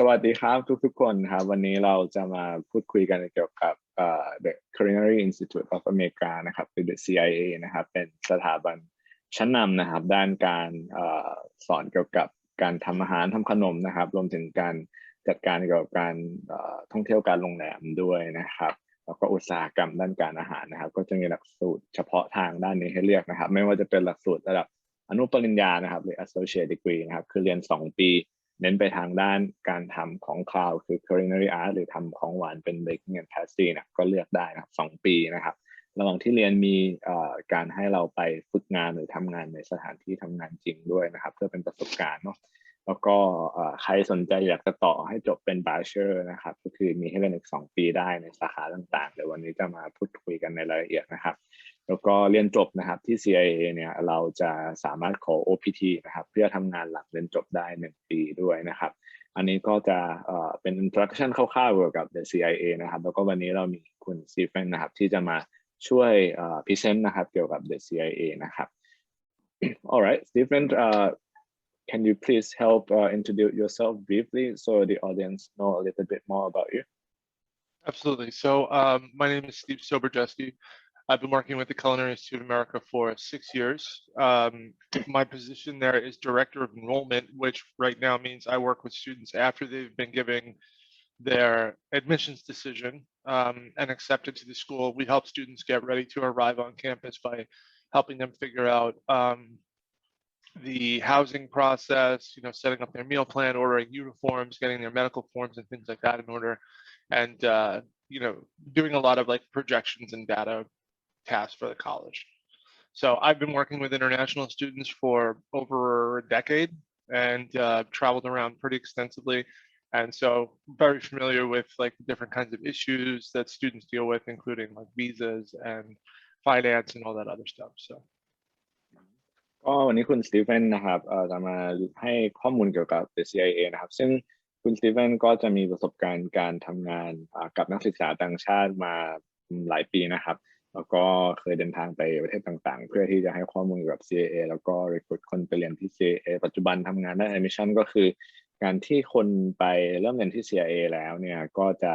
สวัสดีครับทุกๆคนครับวันนี้เราจะมาพูดคุยกันเกี่ยวกับThe Culinary Institute of America นะครับหรือ The CIA นะครับเป็นสถาบันชั้นนำนะครับด้านการสอนเกี่ยวกับการทำอาหารทำขนมนะครับรวมถึงการจัดการเกี่ยวกับการท่องเที่ยวการโรงแรมด้วยนะครับแล้วก็อุตสาหกรรมด้านการอาหารนะครับก็จะมีหลักสูตรเฉพาะทางด้านนี้ให้เลือกนะครับไม่ว่าจะเป็นหลักสูตรระดับอนุปริญญานะครับหรือ associate degree นะครับคือเรียน2 ปีเน้นไปทางด้านการทำของคาวคือ culinary art หรือทำของหวานเป็น baking and pastry นะก็เลือกได้นะครับ2 ปีนะครับระหว่างที่เรียนมีการให้เราไปฝึกงานหรือทำงานในสถานที่ทำงานจริงด้วยนะครับเพื่อเป็นประสบการณ์เนาะแล้วก็ใครสนใจอยากจะต่อให้จบเป็น bachelor นะครับก็คือมีให้เรียนอีก2 ปีได้ในสาขาต่างๆเดี๋ยววันนี้จะมาพูดคุยกันในรายละเอียดนะครับแล้วก็เรียนจบนะครับที่ CIA เนี่ยเราจะสามารถขอ OPT นะครับเพื่อทำงานหลังเรียนจบได้1 ปีด้วยนะครับอันนี้ก็จะเป็น introduction คร่าวๆเกี่ยวกับ The CIA นะครับแล้วก็วันนี้เรามีคุณสตีเฟนนะครับที่จะมาช่วยพรีเซนต์นะครับเกี่ยวกับ The CIA นะครับ Alright, Stephen, can you please help introduce yourself briefly so the audience know a little bit more about you? Absolutely. So my name is Steve Sobergesky. I've been working with the Culinary Institute of America for 6 years. My position there is Director of Enrollment, which right now means I work with students after they've been giving their admissions decision and accepted to the school. We help students get ready to arrive on campus by helping them figure out the housing process, setting up their meal plan, ordering uniforms, getting their medical forms and things like that in order, and doing a lot of like projections and data tasks for the college. So I've been working with international students for over a decade and traveled around pretty extensively. And so very familiar with like the different kinds of issues that students deal with, including like visas and finance and all that other stuff. So. ก็วันนี้คุณสตีเฟนนะครับจะมาให้ข้อมูลเกี่ยวกับ The CIA นะครับซึ่งคุณสตีเฟนก็จะมีประสบการณ์การทำงานกับนักศึกษาต่างชาติมาหลายปีนะครับแล้วก็เคยเดินทางไปประเทศต่างๆเพื่อที่จะให้ข้อมูลเกี่ยวกับ CIA แล้วก็ recruit คนไปเรียนที่ CIA ปัจจุบันทำงานด้าน admission ก็คือการที่คนไปเริ่มเรียนที่ CIA แล้วเนี่ยก็จะ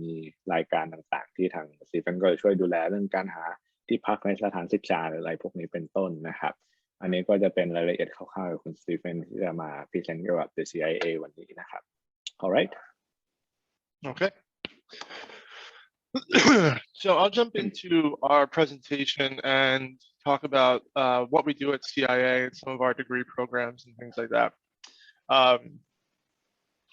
มีรายการต่างๆที่ทางสตีเฟนก็จะช่วยดูแลเรื่องการหาที่พักในสถานศึกษาหรืออะไรพวกนี้เป็นต้นนะครับอันนี้ก็จะเป็นรายละเอียดคร่าวๆของคุณสตีเฟนที่จะมาพรีเซนต์เกี่ยวกับ The CIA วันนี้นะครับ alright okay So I'll jump into our presentation and talk about what we do at CIA and some of our degree programs and things like that.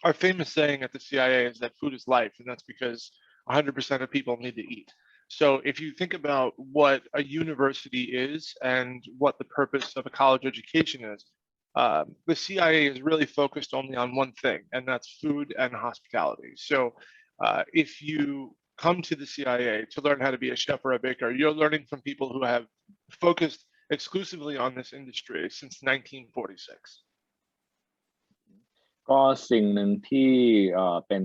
Our famous saying at the CIA is that food is life, and that's because 100% of people need to eat. So if you think about what a university is and what the purpose of a college education is, the CIA is really focused only on one thing, and that's food and hospitality. So if you come to the CIA to learn how to be a chef or a baker, you're learning from people who have focused exclusively on this industry since 1946. ก็สิ่งหนึ่งที่เป็น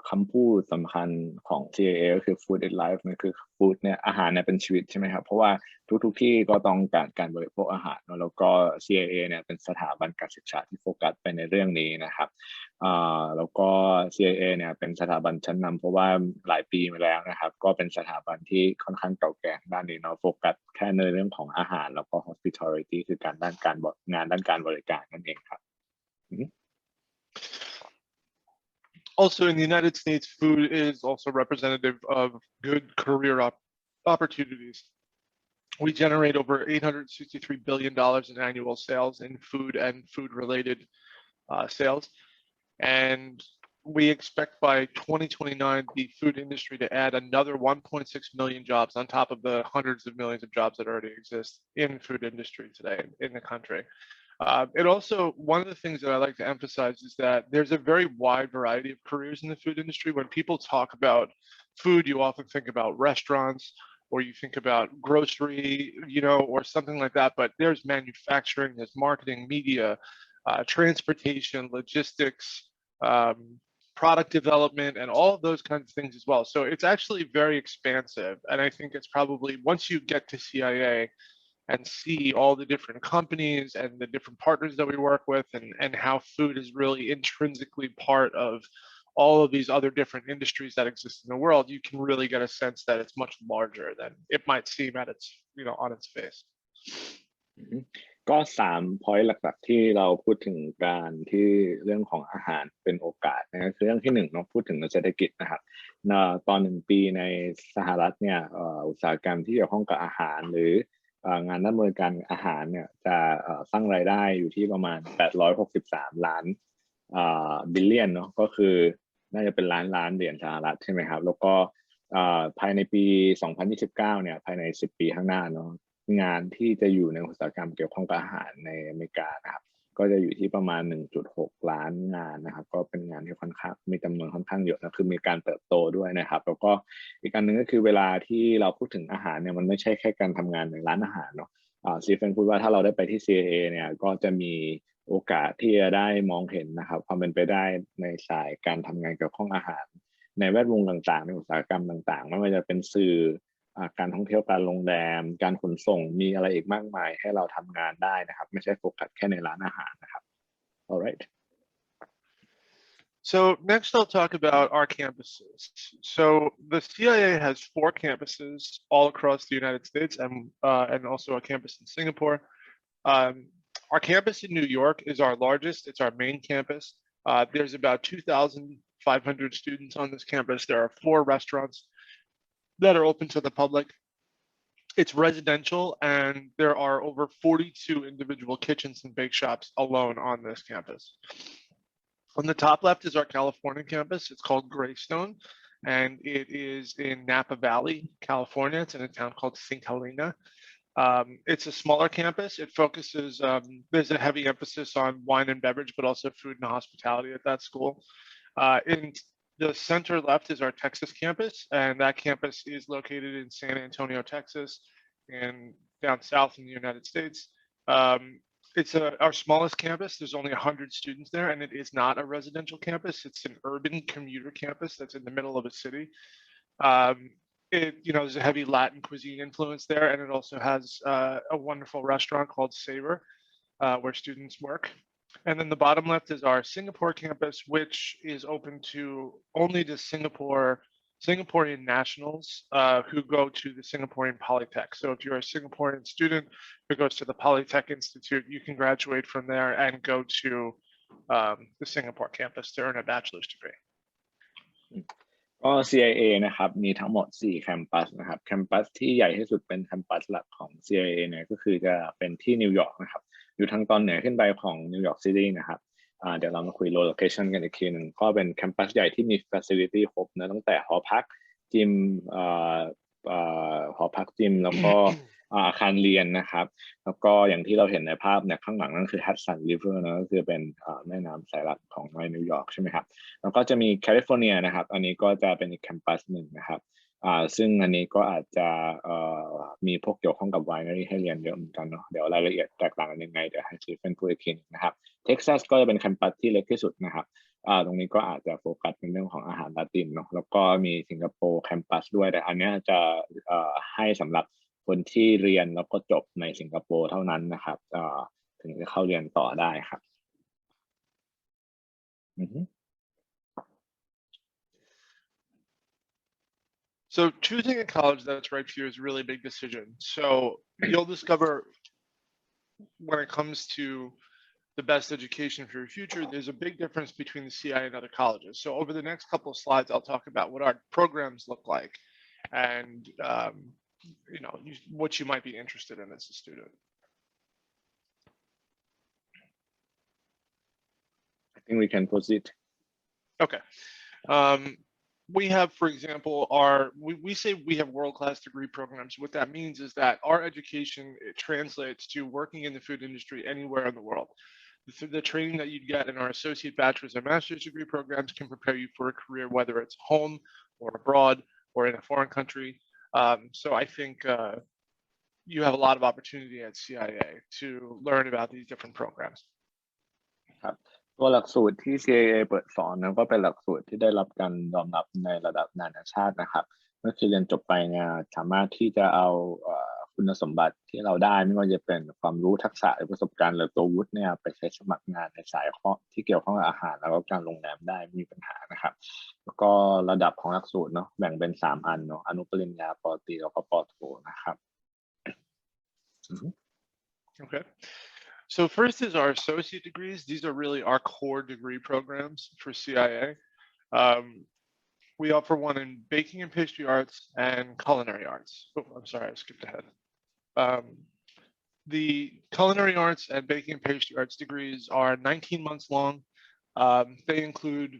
คำพูดสำคัญของ CIA ก็คือ food is life นั่นคือ food เนี่ยอาหารเนี่ยเป็นชีวิตใช่ไหมครับเพราะว่าทุกที่ก็ต้องการบริโภคอาหารแล้วก็ CIA เนี่ยเป็นสถาบันการศึกษาที่โฟกัสไปในเรื่องนี้นะครับแล้วก็ CIA เนี่ยเป็นสถาบันชั้นนำเพราะว่าหลายปีมาแล้วนะครับก็เป็นสถาบันที่ค่อนข้างเก่าแก่ด้านนี้เนาะโฟกัสแค่ในเรื่องของอาหารแล้วก็ hospitality คือการด้านการบริการนั่นเองครับ Also, in the United States, food is also representative of good career opportunities. We generate over $863 billion in annual sales in food and food-related sales. And we expect by 2029, the food industry to add another 1.6 million jobs on top of the hundreds of millions of jobs that already exist in food industry today in the country. It also, one of the things that I like to emphasize is that there's a very wide variety of careers in the food industry. When people talk about food, you often think about restaurants or you think about grocery, or something like that. But there's manufacturing, there's marketing, media, transportation, logistics, product development, and all of those kinds of things as well. So it's actually very expansive. And I think it's probably, once you get to CIA, and see all the different companies and the different partners that we work with, and how food is really intrinsically part of all of these other different industries that exist in the world, you can really get a sense that it's much larger than it might seem at its, on its face. ก็3 point หลักๆที่เราพูดถึงการที่เรื่องของอาหารเป็นโอกาสนะคือเรื่องที่1เนาะพูดถึงเศรษฐกิจนะครับตอน1 ปีในสหรัฐเนี่ยอุตสาหกรรมที่เกี่ยวข้องกับอาหารหรืองานด้านบริการอาหารเนี่ยจะสร้างรายได้อยู่ที่ประมาณ863 ล้านบิลเลียนเนาะก็คือน่าจะเป็นล้านเหรียญสหรัฐใช่ไหมครับแล้วก็ภายในปี2029เนี่ยภายใน10 ปีข้างหน้าเนาะงานที่จะอยู่ในอุตสาหกรรมเกี่ยวข้องกับอาหารในอเมริกานะครับก็จะอยู่ที่ประมาณ 1.6 ล้านงานนะครับก็เป็นงานที่ค่อนข้างมีจำนวนค่อนข้างเยอะนะคือมีการเติบโตด้วยนะครับแล้วก็อีกอันนึงก็คือเวลาที่เราพูดถึงอาหารเนี่ยมันไม่ใช่แค่การทำงานในร้านอาหารเนาะซีเฟนพูดว่าถ้าเราได้ไปที่ CIA เนี่ยก็จะมีโอกาสที่จะได้มองเห็นนะครับความเป็นไปได้ในสายการทำงานเกี่ยวข้องอาหารในแวดวงต่างๆในอุตสาหกรรมต่างๆไม่ว่าจะเป็นสื่อการท่องเที่ยวการโรงแรมการขนส่งมีอะไรอีกมากมายให้เราทำงานได้นะครับไม่ใช่โฟกัสแค่ในร้านอาหารนะครับ alright So next I'll talk about our campuses. So the CIA has 4 campuses all across the United States and also a campus in Singapore. Our campus in New York is our largest. It's our main campus. There's about 2,500 students on this campus. There are 4 restaurants that are open to the public. It's residential, and there are over 42 individual kitchens and bake shops alone on this campus. On the top left is our California campus. It's called Greystone, and it is in Napa Valley, California. It's in a town called St. Helena. It's a smaller campus. It focuses, there's a heavy emphasis on wine and beverage, but also food and hospitality at that school. In the center left is our Texas campus, and that campus is located in San Antonio, Texas, and down south in the United States. It's our smallest campus. There's only 100 students there, and it is not a residential campus. It's an urban commuter campus that's in the middle of a city. There's a heavy Latin cuisine influence there, and it also has a wonderful restaurant called Savor, where students work. And then the bottom left is our Singapore campus, which is open to only the Singaporean nationals who go to the Singaporean Polytech. So if you're a Singaporean student who goes to the Polytech Institute, you can graduate from there and go to the Singapore campus to earn a bachelor's degree. ก็ CIA นะครับมีทั้งหมด4 แคมปัสนะครับแคมปัสที่ใหญ่ที่สุดเป็นแคมปัสหลักของ CIA เนี่ยก็คือจะเป็นที่นิวยอร์กนะครับอยู่ทางตอนเหนือขึ้นไปของนิวยอร์กซิตี้นะครับเดี๋ยวเรามาคุยโลเคชันกันอีกทีหนึ่งก็เป็นแคมปัสใหญ่ที่มี facility ครบนะตั้งแต่หอพักจิมหอพักจิมแล้วก็อาคารเรียนนะครับแล้วก็อย่างที่เราเห็นในภาพเนี่ยข้างหลังนั่นคือ Hudson River นะก็คือเป็นแม่น้ำสายหลักของนิวยอร์กใช่ไหมครับแล้วก็จะมีแคลิฟอร์เนียนะครับอันนี้ก็จะเป็นอีกแคมปัสหนึ่งนะครับซึ่งอันนี้ก็อาจจะมีพวกเกี่ยวข้องกับ winery ให้เรียนเยอะเหมือนกันเนาะเดี๋ยวรายละเอียดแตกต่างกันยังไงเดี๋ยวให้ซีเฟนพูดอีกทีนึงนะครับเท็กซัสก็จะเป็นแคมปัสที่เล็กที่สุดนะครับตรงนี้ก็อาจจะโฟกัสเป็นเรื่องของอาหารลาตินเนาะแล้วก็มีสิงคโปร์แคมปัสด้วยแต่อันนี้จะให้สำหรับคนที่เรียนแล้วก็จบในสิงคโปร์เท่านั้นนะครับถึงจะเข้าเรียนต่อได้ครับSo choosing a college that's right for you is a really big decision. So you'll discover when it comes to the best education for your future, there's a big difference between the CI and other colleges. So over the next couple of slides, I'll talk about what our programs look like and what you might be interested in as a student. I think we can proceed. Okay. We have, for example, we say we have world-class degree programs. What that means is that our education, it translates to working in the food industry anywhere in the world. The training that you'd get in our associate bachelor's and master's degree programs can prepare you for a career, whether it's home or abroad or in a foreign country. So I think you have a lot of opportunity at CIA to learn about these different programs. ตัวหลักสูตรที่ CIA เปิดสอนนั้นก็เป็นหลักสูตรที่ได้รับการยอมรับในระดับนานาชาตินะครับเมื่อคือเรียนจบไปเนี่ยสามารถที่จะเอา คุณสมบัติที่เราได้ไม่ว่าจะเป็นความรู้ทักษะหรือประสบการณ์หรือตัววุฒิเนี่ยไปใช้สมัครงานในสายข้อที่เกี่ยวข้องกับอาหารแล้วก็การโรงแรมได้ไม่มีปัญหานะครับแล้วก็ระดับของหลักสูตรเนาะแบ่งเป็น3อันเนาะอนุปริญญาปอตรีแล้วก็ปอโทนะครับ Okay. So first is our associate degrees. These are really our core degree programs for CIA. We offer one in baking and pastry arts and culinary arts. Oh, I'm sorry, I skipped ahead. The culinary arts and baking and pastry arts degrees are 19 months long. They include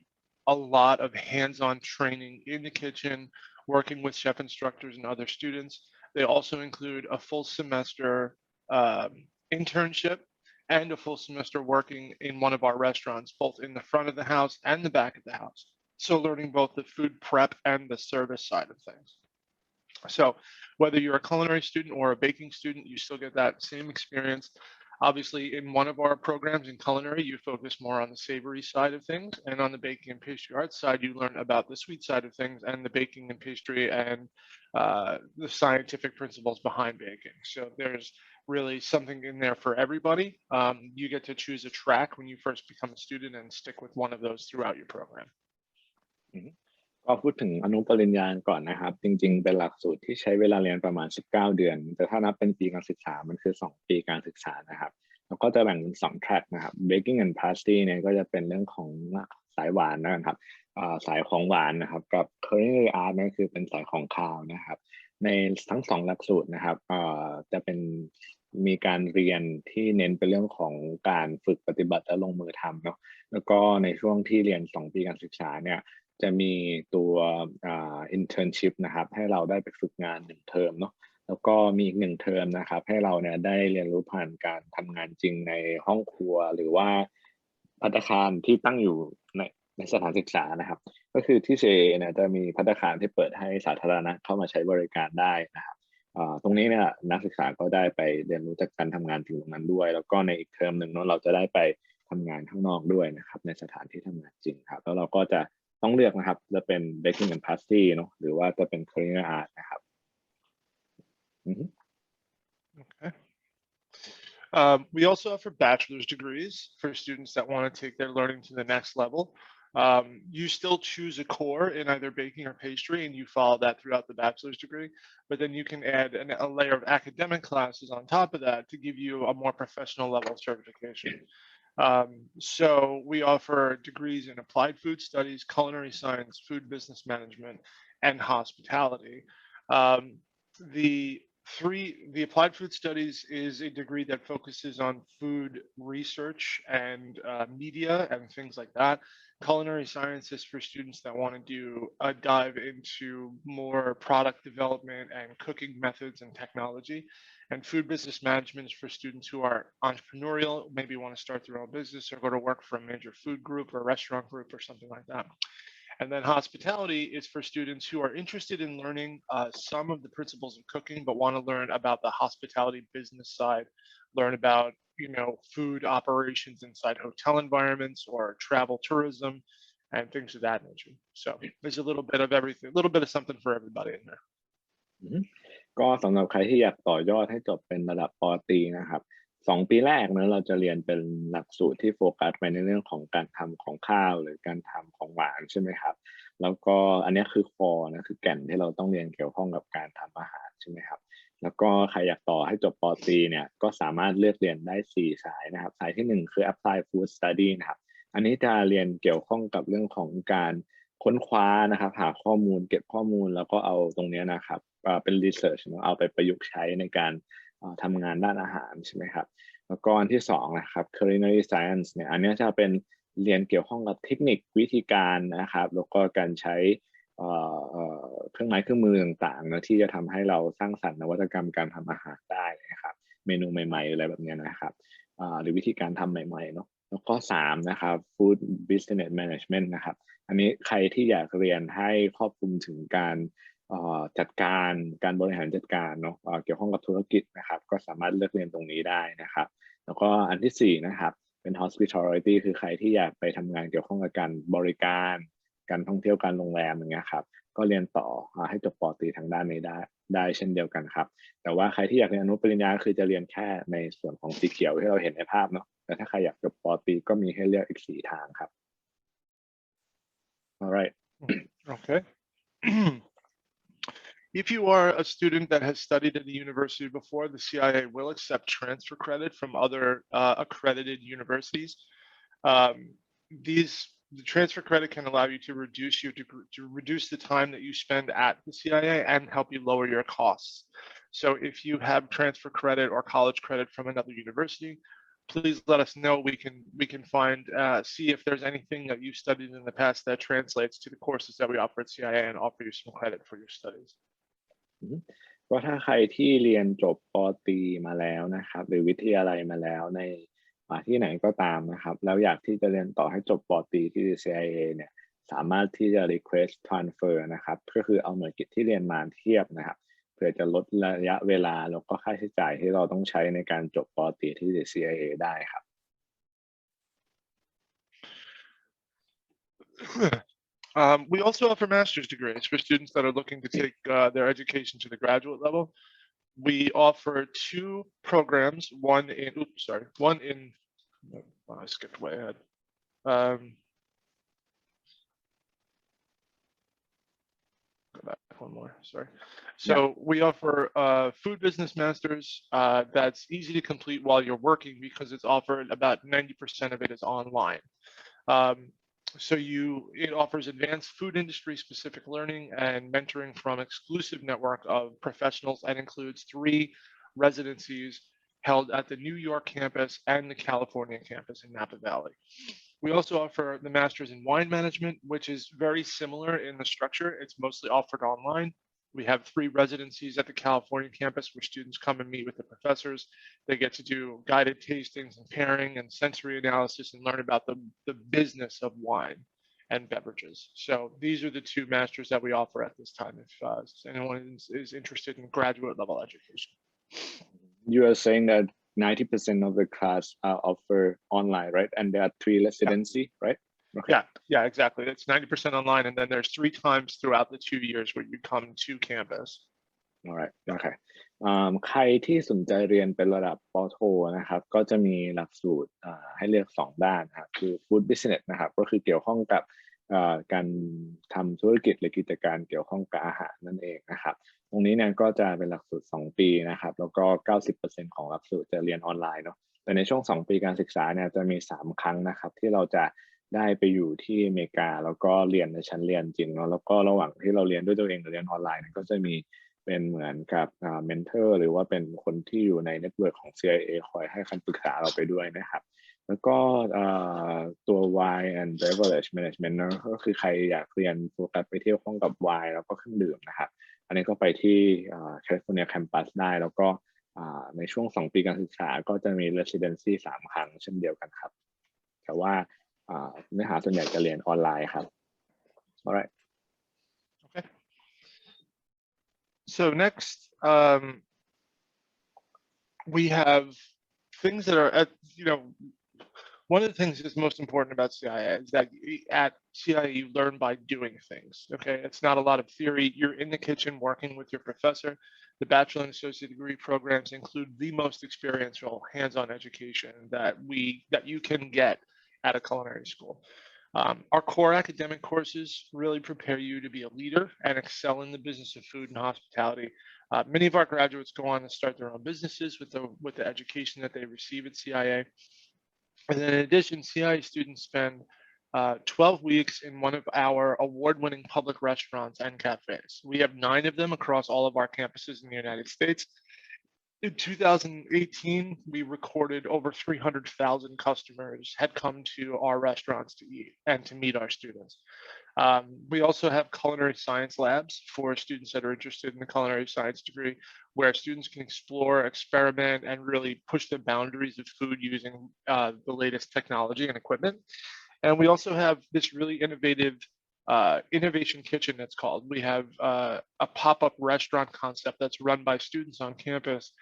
a lot of hands-on training in the kitchen, working with chef instructors and other students. They also include a full semester internship and a full semester working in one of our restaurants, both in the front of the house and the back of the house. So learning both the food prep and the service side of things. So whether you're a culinary student or a baking student, you still get that same experience. Obviously, in one of our programs in culinary, you focus more on the savory side of things. And on the baking and pastry arts side, you learn about the sweet side of things and the baking and pastry and the scientific principles behind baking. So there's really something in there for everybody. You get to choose a track when you first become a student and stick with one of those throughout your program. ก็พูดถึงอนุปริญญาก่อนนะครับจริงๆเป็นหลักสูตรที่ใช้เวลาเรียนประมาณ19เดือนแต่ถ้านับเป็นปีการศึกษามันคือ2ปีการศึกษานะครับแล้วก็จะแบ่งเป็น2แทร็กนะครับ Baking and Pastry เนี่ยก็จะเป็นเรื่องของสายหวานนะครับสายของหวานนะครับกับ Culinary Art เนี่ยคือเป็นสายของคาวนะครับในทั้ง2หลักสูตรนะครับจะเป็นมีการเรียนที่เน้นเป็นเรื่องของการฝึกปฏิบัติและลงมือทำเนาะแล้วก็ในช่วงที่เรียน2ปีการศึกษาเนี่ยจะมีตัวinternship นะครับให้เราได้ไปฝึกงาน1เทอมเนาะแล้วก็มีอีก1เทอมนะครับให้เราเนี่ยได้เรียนรู้ผ่านการทำงานจริงในห้องครัวหรือว่าภัตตาคารที่ตั้งอยู่ในสถานศึกษานะครับก็คือที่ CIA เนี่ยจะมีภัตตาคารที่เปิดให้สาธารณะเข้ามาใช้บริการได้นะครับตรงนี้เนี่ยนักศึกษาก็ได้ไปเรียนรู้จากการทำงานจริงตรงนั้นด้วยแล้วก็ในอีกเทอมหนึ่งเนาะเราจะได้ไปทำงานข้างนอกด้วยนะครับในสถานที่ทำงานจริงครับแล้วเราก็จะต้องเลือกนะครับจะเป็น baking and pastry เนาะหรือว่าจะเป็น culinary art นะครับ Okay. We also offer bachelor's degrees for students that want to take their learning to the next level. You still choose a core in either baking or pastry, and you follow that throughout the bachelor's degree. But then you can add a layer of academic classes on top of that to give you a more professional level certification. So we offer degrees in applied food studies, culinary science, food business management, and hospitality. The applied food studies is a degree that focuses on food research and media and things like that. Culinary science is for students that want to do a dive into more product development and cooking methods and technology. And food business management is for students who are entrepreneurial, maybe want to start their own business or go to work for a major food group or restaurant group or something like that. And then hospitality is for students who are interested in learning some of the principles of cooking, but want to learn about the hospitality business side, learn about, food operations inside hotel environments or travel tourism and things of that nature. So there's a little bit of everything, a little bit of something for everybody in there. ก็สำหรับใครที่อยากต่อยอดให้จบเป็นระดับปอตรีนะครับ2ปีแรกนะเราจะเรียนเป็นหลักสูตรที่โฟกัสไปในเรื่องของการทำของข้าวหรือการทำของหวานใช่ไหมครับแล้วก็อันนี้คือคอนะคือแก่นที่เราต้องเรียนเกี่ยวข้องกับการทำอาหารใช่ไหมครับแล้วก็ใครอยากต่อให้จบปอตรีเนี่ยก็สามารถเลือกเรียนได้4สายนะครับสายที่1คือ Applied Food Study นะครับอันนี้จะเรียนเกี่ยวข้องกับเรื่องของการค้นคว้านะครับหาข้อมูลเก็บข้อมูลแล้วก็เอาตรงนี้นะครับเป็น research เอาไปประยุกต์ใช้ในการทำงานด้านอาหารใช่ไหมครับแล้วก็อันที่2นะครับ Culinary Science เนี่ยอันนี้จะเป็นเรียนเกี่ยวข้องกับเทคนิควิธีการนะครับแล้วก็การใช้เครื่องไม้เครื่องมือต่างๆนะที่จะทำให้เราสร้างสรรค์นวัตกรรมการทำอาหารได้นะครับเมนูใหม่ๆอะไรแบบนี้นะครับหรือวิธีการทำใหม่ๆเนาะแล้วก็3นะครับ Food Business Management นะครับอันนี้ใครที่อยากเรียนให้ครอบคลุมถึงการจัดการบริหารจัดการเนาะเกี่ยวข้องกับธุรกิจนะครับก็สามารถเลือกเรียนตรงนี้ได้นะครับแล้วก็อันที่4นะครับเป็น hospitality คือใครที่อยากไปทำงานเกี่ยวข้องกับการบริการ การท่องเที่ยวการโรงแรมอย่างเงี้ยครับก็เรียนต่อให้จบปอตรีทางด้านนี้ได้เช่นเดียวกันครับแต่ว่าใครที่อยากเรียนอนุปริญญาคือจะเรียนแค่ในส่วนของสีเขียวที่เราเห็นในภาพเนาะแต่ถ้าใครอยากจบปอตรีก็มีให้เลือกอีก4ทางครับ alright Okay. If you are a student that has studied at the university before, the CIA will accept transfer credit from other accredited universities. The transfer credit can allow you to reduce the time that you spend at the CIA and help you lower your costs. So if you have transfer credit or college credit from another university, please let us know. We can find see if there's anything that you studied in the past that translates to the courses that we offer at CIA and offer you some credit for your studies. ก็ถ้าใครที่เรียนจบปตรีมาแล้วนะครับหรือวิทยาลัยมาแล้วในที่ไหนก็ตามนะครับแล้วอยากที่จะเรียนต่อให้จบปตรีที่ CIA เนี่ยสามารถที่จะ request transfer นะครับก็คือเอาหน่วยกิตที่เรียนมาเทียบนะครับเพื่อจะลดระยะเวลาแล้วก็ค่าใช้จ่ายที่เราต้องใช้ในการจบปตรีที่ CIA ได้ครับ We also offer master's degrees for students that are looking to take their education to the graduate level. We offer 2 programs, one in, I skipped way ahead. Go back one more, sorry. So we offer food business masters that's easy to complete while you're working because it's offered about 90% of it is online. So it offers advanced food industry specific learning and mentoring from exclusive network of professionals and includes 3 residencies held at the New York campus and the California campus in Napa Valley. We also offer the master's in wine management, which is very similar in the structure. It's mostly offered online. We have 3 residencies at the California campus where students come and meet with the professors. They get to do guided tastings and pairing and sensory analysis and learn about the business of wine and beverages. So these are the 2 masters that we offer at this time if anyone is interested in graduate level education. You are saying that 90% of the class are offered online, right? And there are 3 residency, right? Okay. Yeah, exactly. It's 90% online, and then there's 3 times throughout the 2 years where you come to campus. All right. Okay. ใครที่สนใจเรียนเป็นระดับปโทนะครับก็จะมีหลักสูตรให้เลือก2 ด้านครับคือ Food Business นะครับก็คือเกี่ยวข้องกับการทำธุรกิจหรือกิจการเกี่ยวข้องกับอาหารนั่นเองนะครับตรงนี้เนี่ยก็จะเป็นหลักสูตร2 ปีนะครับแล้วก็ 90% ของหลักสูตรจะเรียนออนไลน์เนาะแต่ในช่วง2 ปีการศึกษาเนี่ยจะมี3 ครั้งนะครับที่เราจะได้ไปอยู่ที่อเมริกาแล้วก็เรียนในชั้นเรียนจริงเนาะแล้วก็ระหว่างที่เราเรียนด้วยตัวเองหรือเรียนออนไลน์ก็จะมีเป็นเหมือนกับเมนเทอร์หรือว่าเป็นคนที่อยู่ในเน็ตเวิร์กของ CIA คอยให้คำปรึกษาเราไปด้วยนะครับแล้วก็ตัว Wine and Beverage Management นะก็คือใครอยากเรียนโฟกัสไปเที่ยวข้องกับไวน์แล้วก็เครื่องดื่มนะครับอันนี้ก็ไปที่California Campus ได้แล้วก็ในช่วง2 ปีการศึกษาก็จะมี Residency 3 ครั้งเช่นเดียวกันครับแต่ว่าเนื้อหาส่วนใหญ่จะเรียนออนไลน์ครับ alright okay so next we have things that are one of the things that's most important about CIA is that at CIA you learn by doing things. Okay, it's not a lot of theory. You're in the kitchen working with your professor. The bachelor and associate degree programs include the most experiential hands-on education that you can get at a culinary school. Our core academic courses really prepare you to be a leader and excel in the business of food and hospitality. Many of our graduates go on to start their own businesses with the education that they receive at CIA. And then in addition, CIA students spend 12 weeks in one of our award-winning public restaurants and cafes. We have 9 of them across all of our campuses in the United States. In 2018, we recorded over 300,000 customers had come to our restaurants to eat and to meet our students. We also have culinary science labs for students that are interested in the culinary science degree, where students can explore, experiment, and really push the boundaries of food using the latest technology and equipment. And we also have this really innovative innovation kitchen, it's called. We have a pop-up restaurant concept that's run by students on campus.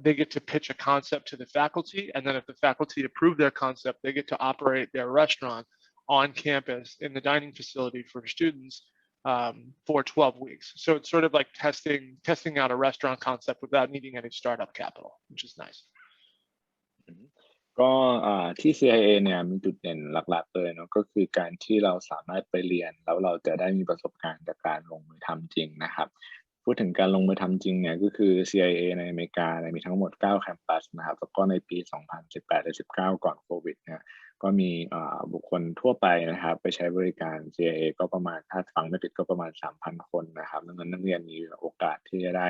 They get to pitch a concept to the faculty, and then if the faculty approve their concept, they get to operate their restaurant on campus in the dining facility for students for 12 weeks. So it's sort of like testing out a restaurant concept without needing any startup capital, which is nice. ก็ที่ CIA เนี่ยมีจุดเด่นหลักๆเลยเนาะก็คือการที่เราสามารถไปเรียนแล้วเราจะได้มีประสบการณ์จากการลงมือทำจริงนะครับพูดถึงการลงมือทำจริงเนี่ยก็คือ CIA ในอเมริกาเนี่ยมีทั้งหมด9แคมปัสนะครับแล้วก็ในปี 2018 และ 19 ก่อนโควิดเนี่ยก็มีบุคคลทั่วไปนะครับไปใช้บริการ CIA ก็ประมาณถ้าฟังไม่ผิดก็ประมาณ 3,000 คนนะครับดังนั้นนักเรียนมีโอกาสที่จะได้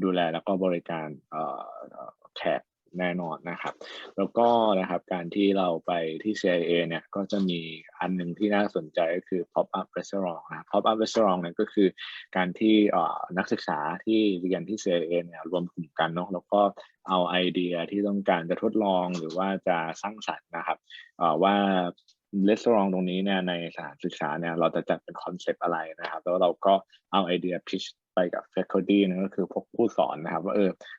ดูแลแล้วก็บริการแขกแน่นอนนะครับแล้วก็นะครับการที่เราไปที่ CIA เนี่ยก็จะมีอันหนึ่งที่น่าสนใจก็คือ pop up restaurant นะ pop up restaurant เนี่ยก็คือการที่นักศึกษาที่เรียนที่ CIA เนี่ยรวมกลุ่มกันเนาะแล้วก็เอาไอเดียที่ต้องการจะทดลองหรือว่าจะสร้างสรรค์นะครับว่ารีสอร์ทตรงนี้เนี่ยในสถานศึกษาเนี่ยเราจะจัดเป็นคอนเซปต์อะไรนะครับแล้วเราก็เอาไอเดีย pitch ไปกับ faculty นะก็คือพวกผู้สอนนะครับว่า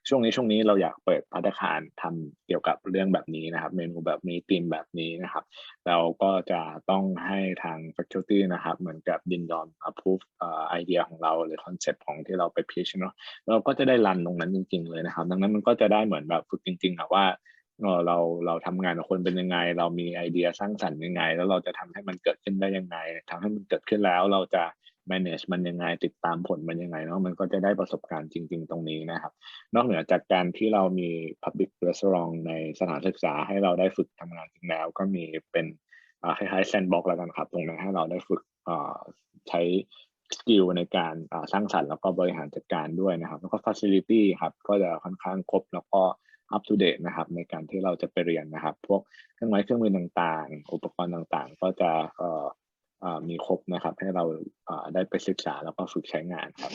ช่วงนี้เราอยากเปิดภัตตาคารทำเกี่ยวกับเรื่องแบบนี้นะครับเมนูแบบนี้ธีมแบบนี้นะครับเราก็จะต้องให้ทาง faculty นะครับเหมือนกับยินยอม approve ไอเดียของเราหรือคอนเซปต์ของที่เราไป pitch เนาะเราก็จะได้รันตรงนั้นจริงๆเลยนะครับดังนั้นมันก็จะได้เหมือนแบบฝึกจริงๆอะว่าเราทำงานกับคนเป็นยังไงเรามีไอเดียสร้างสรรค์ยังไงแล้วเราจะทำให้มันเกิดขึ้นได้ยังไงทำให้มันเกิดขึ้นแล้วเราจะ manage มันยังไงติดตามผลมันยังไงเนาะมันก็จะได้ประสบการณ์จริงๆตรงนี้นะครับนอกเหนือจากการที่เรามี public restaurant ในสถานศึกษาให้เราได้ฝึกทำงานจริงแล้วก็มีเป็นคล้ายๆ sandbox แล้วกันครับตรงนั้นให้เราได้ฝึกใช้สกิลในการสร้างสรรค์แล้วก็บริหารจัดการด้วยนะครับแล้วก็ facility ครับก็จะค่อนข้างครบแล้วก็up to date นะครับในการที่เราจะไปเรียนนะครับพวกเครื่องไม้เครื่องมือต่างๆอุปกรณ์ต่างๆก็จะมีครบนะครับให้เราได้ไปศึกษาแล้วก็ฝึกใช้งานครับ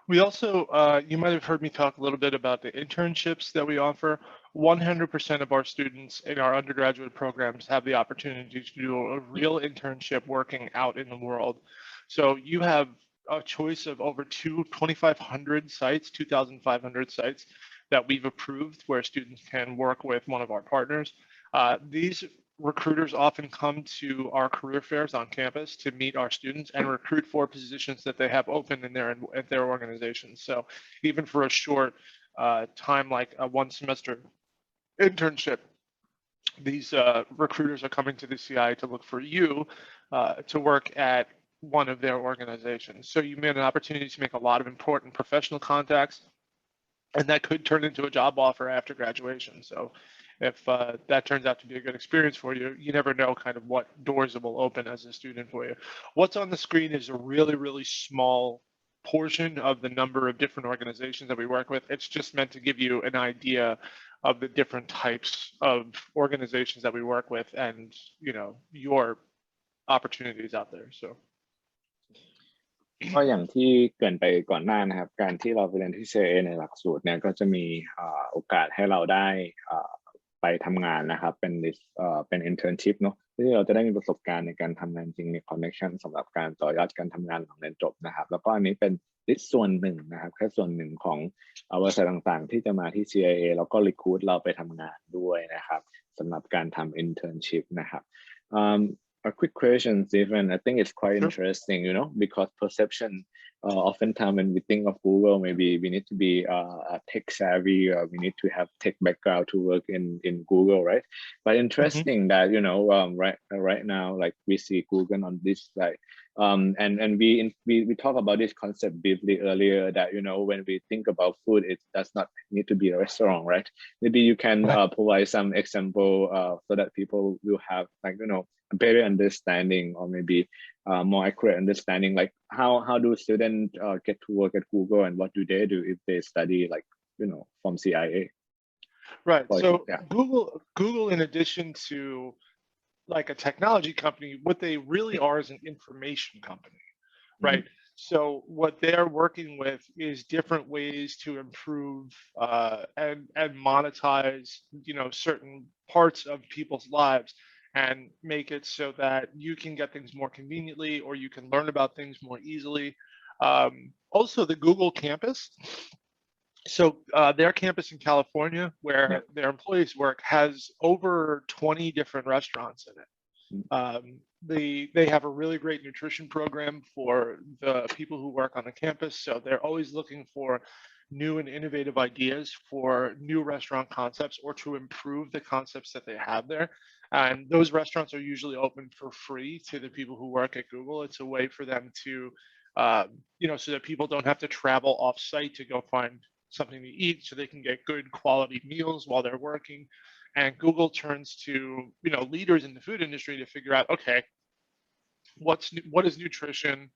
We also, you might have heard me talk a little bit about the internships that we offer. 100% of our students in our undergraduate programs have the opportunity to do a real internship working out in the world. So you have a choice of over 2,500 sites, 2,500 sites that we've approved where students can work with one of our partners. These recruiters often come to our career fairs on campus to meet our students and recruit for positions that they have open in their organizations. So even for a short time, like a one semester internship, these recruiters are coming to the CI to look for you to work at one of their organizations. So you made an opportunity to make a lot of important professional contacts, and that could turn into a job offer after graduation. So if that turns out to be a good experience for you, you never know kind of what doors it will open as a student for you. What's on the screen is a really, really small portion of the number of different organizations that we work with. It's just meant to give you an idea of the different types of organizations that we work with and, you know, your opportunities out there. So. ก็อย่างที่เกริ่นไปก่อนหน้านะครับการที่เราไปเรียนที่ CIA ในหลักสูตรเนี่ยก็จะมีโอกาสให้เราได้ไปทำงานนะครับเป็น internship เนาะที่เราจะได้มีประสบการณ์ในการทำงานจริงมี connection สำหรับการต่อยอดการทำงานหลังเรียนจบนะครับแล้วก็อันนี้เป็นส่วนหนึ่งนะครับแค่ส่วนหนึ่งของบริษัทต่างๆที่จะมาที่ CIA แล้วก็ recruit เราไปทำงานด้วยนะครับสำหรับการทำ internship นะครับA quick question, Stephen. I think it's quite interesting, you know, because perception, oftentimes when we think of Google, maybe we need to be tech savvy or we need to have tech background to work in Google, right? But interesting that, you know, right now, like we see Google on this side. And we talked about this concept briefly earlier that, you know, when we think about food, it does not need to be a restaurant, right? Maybe you can provide some example so that people will have, like, you know, a better understanding or maybe more accurate understanding, like how do students get to work at Google and what do they do if they study, like, you know, from CIA? Right. So yeah. Google, in addition to like a technology company, what they really are is an information company, right? So what they're working with is different ways to improve and monetize, you know, certain parts of people's lives and make it so that you can get things more conveniently or you can learn about things more easily. Also, the Google campus So their campus in California, where their employees work, has over 20 different restaurants in it. They have a really great nutrition program for the people who work on the campus. So they're always looking for new and innovative ideas for new restaurant concepts or to improve the concepts that they have there. And those restaurants are usually open for free to the people who work at Google. It's a way for them to, so that people don't have to travel off site to go find something to eat, so they can get good quality meals while they're working. And Google turns to, leaders in the food industry to figure out, okay, what is nutrition?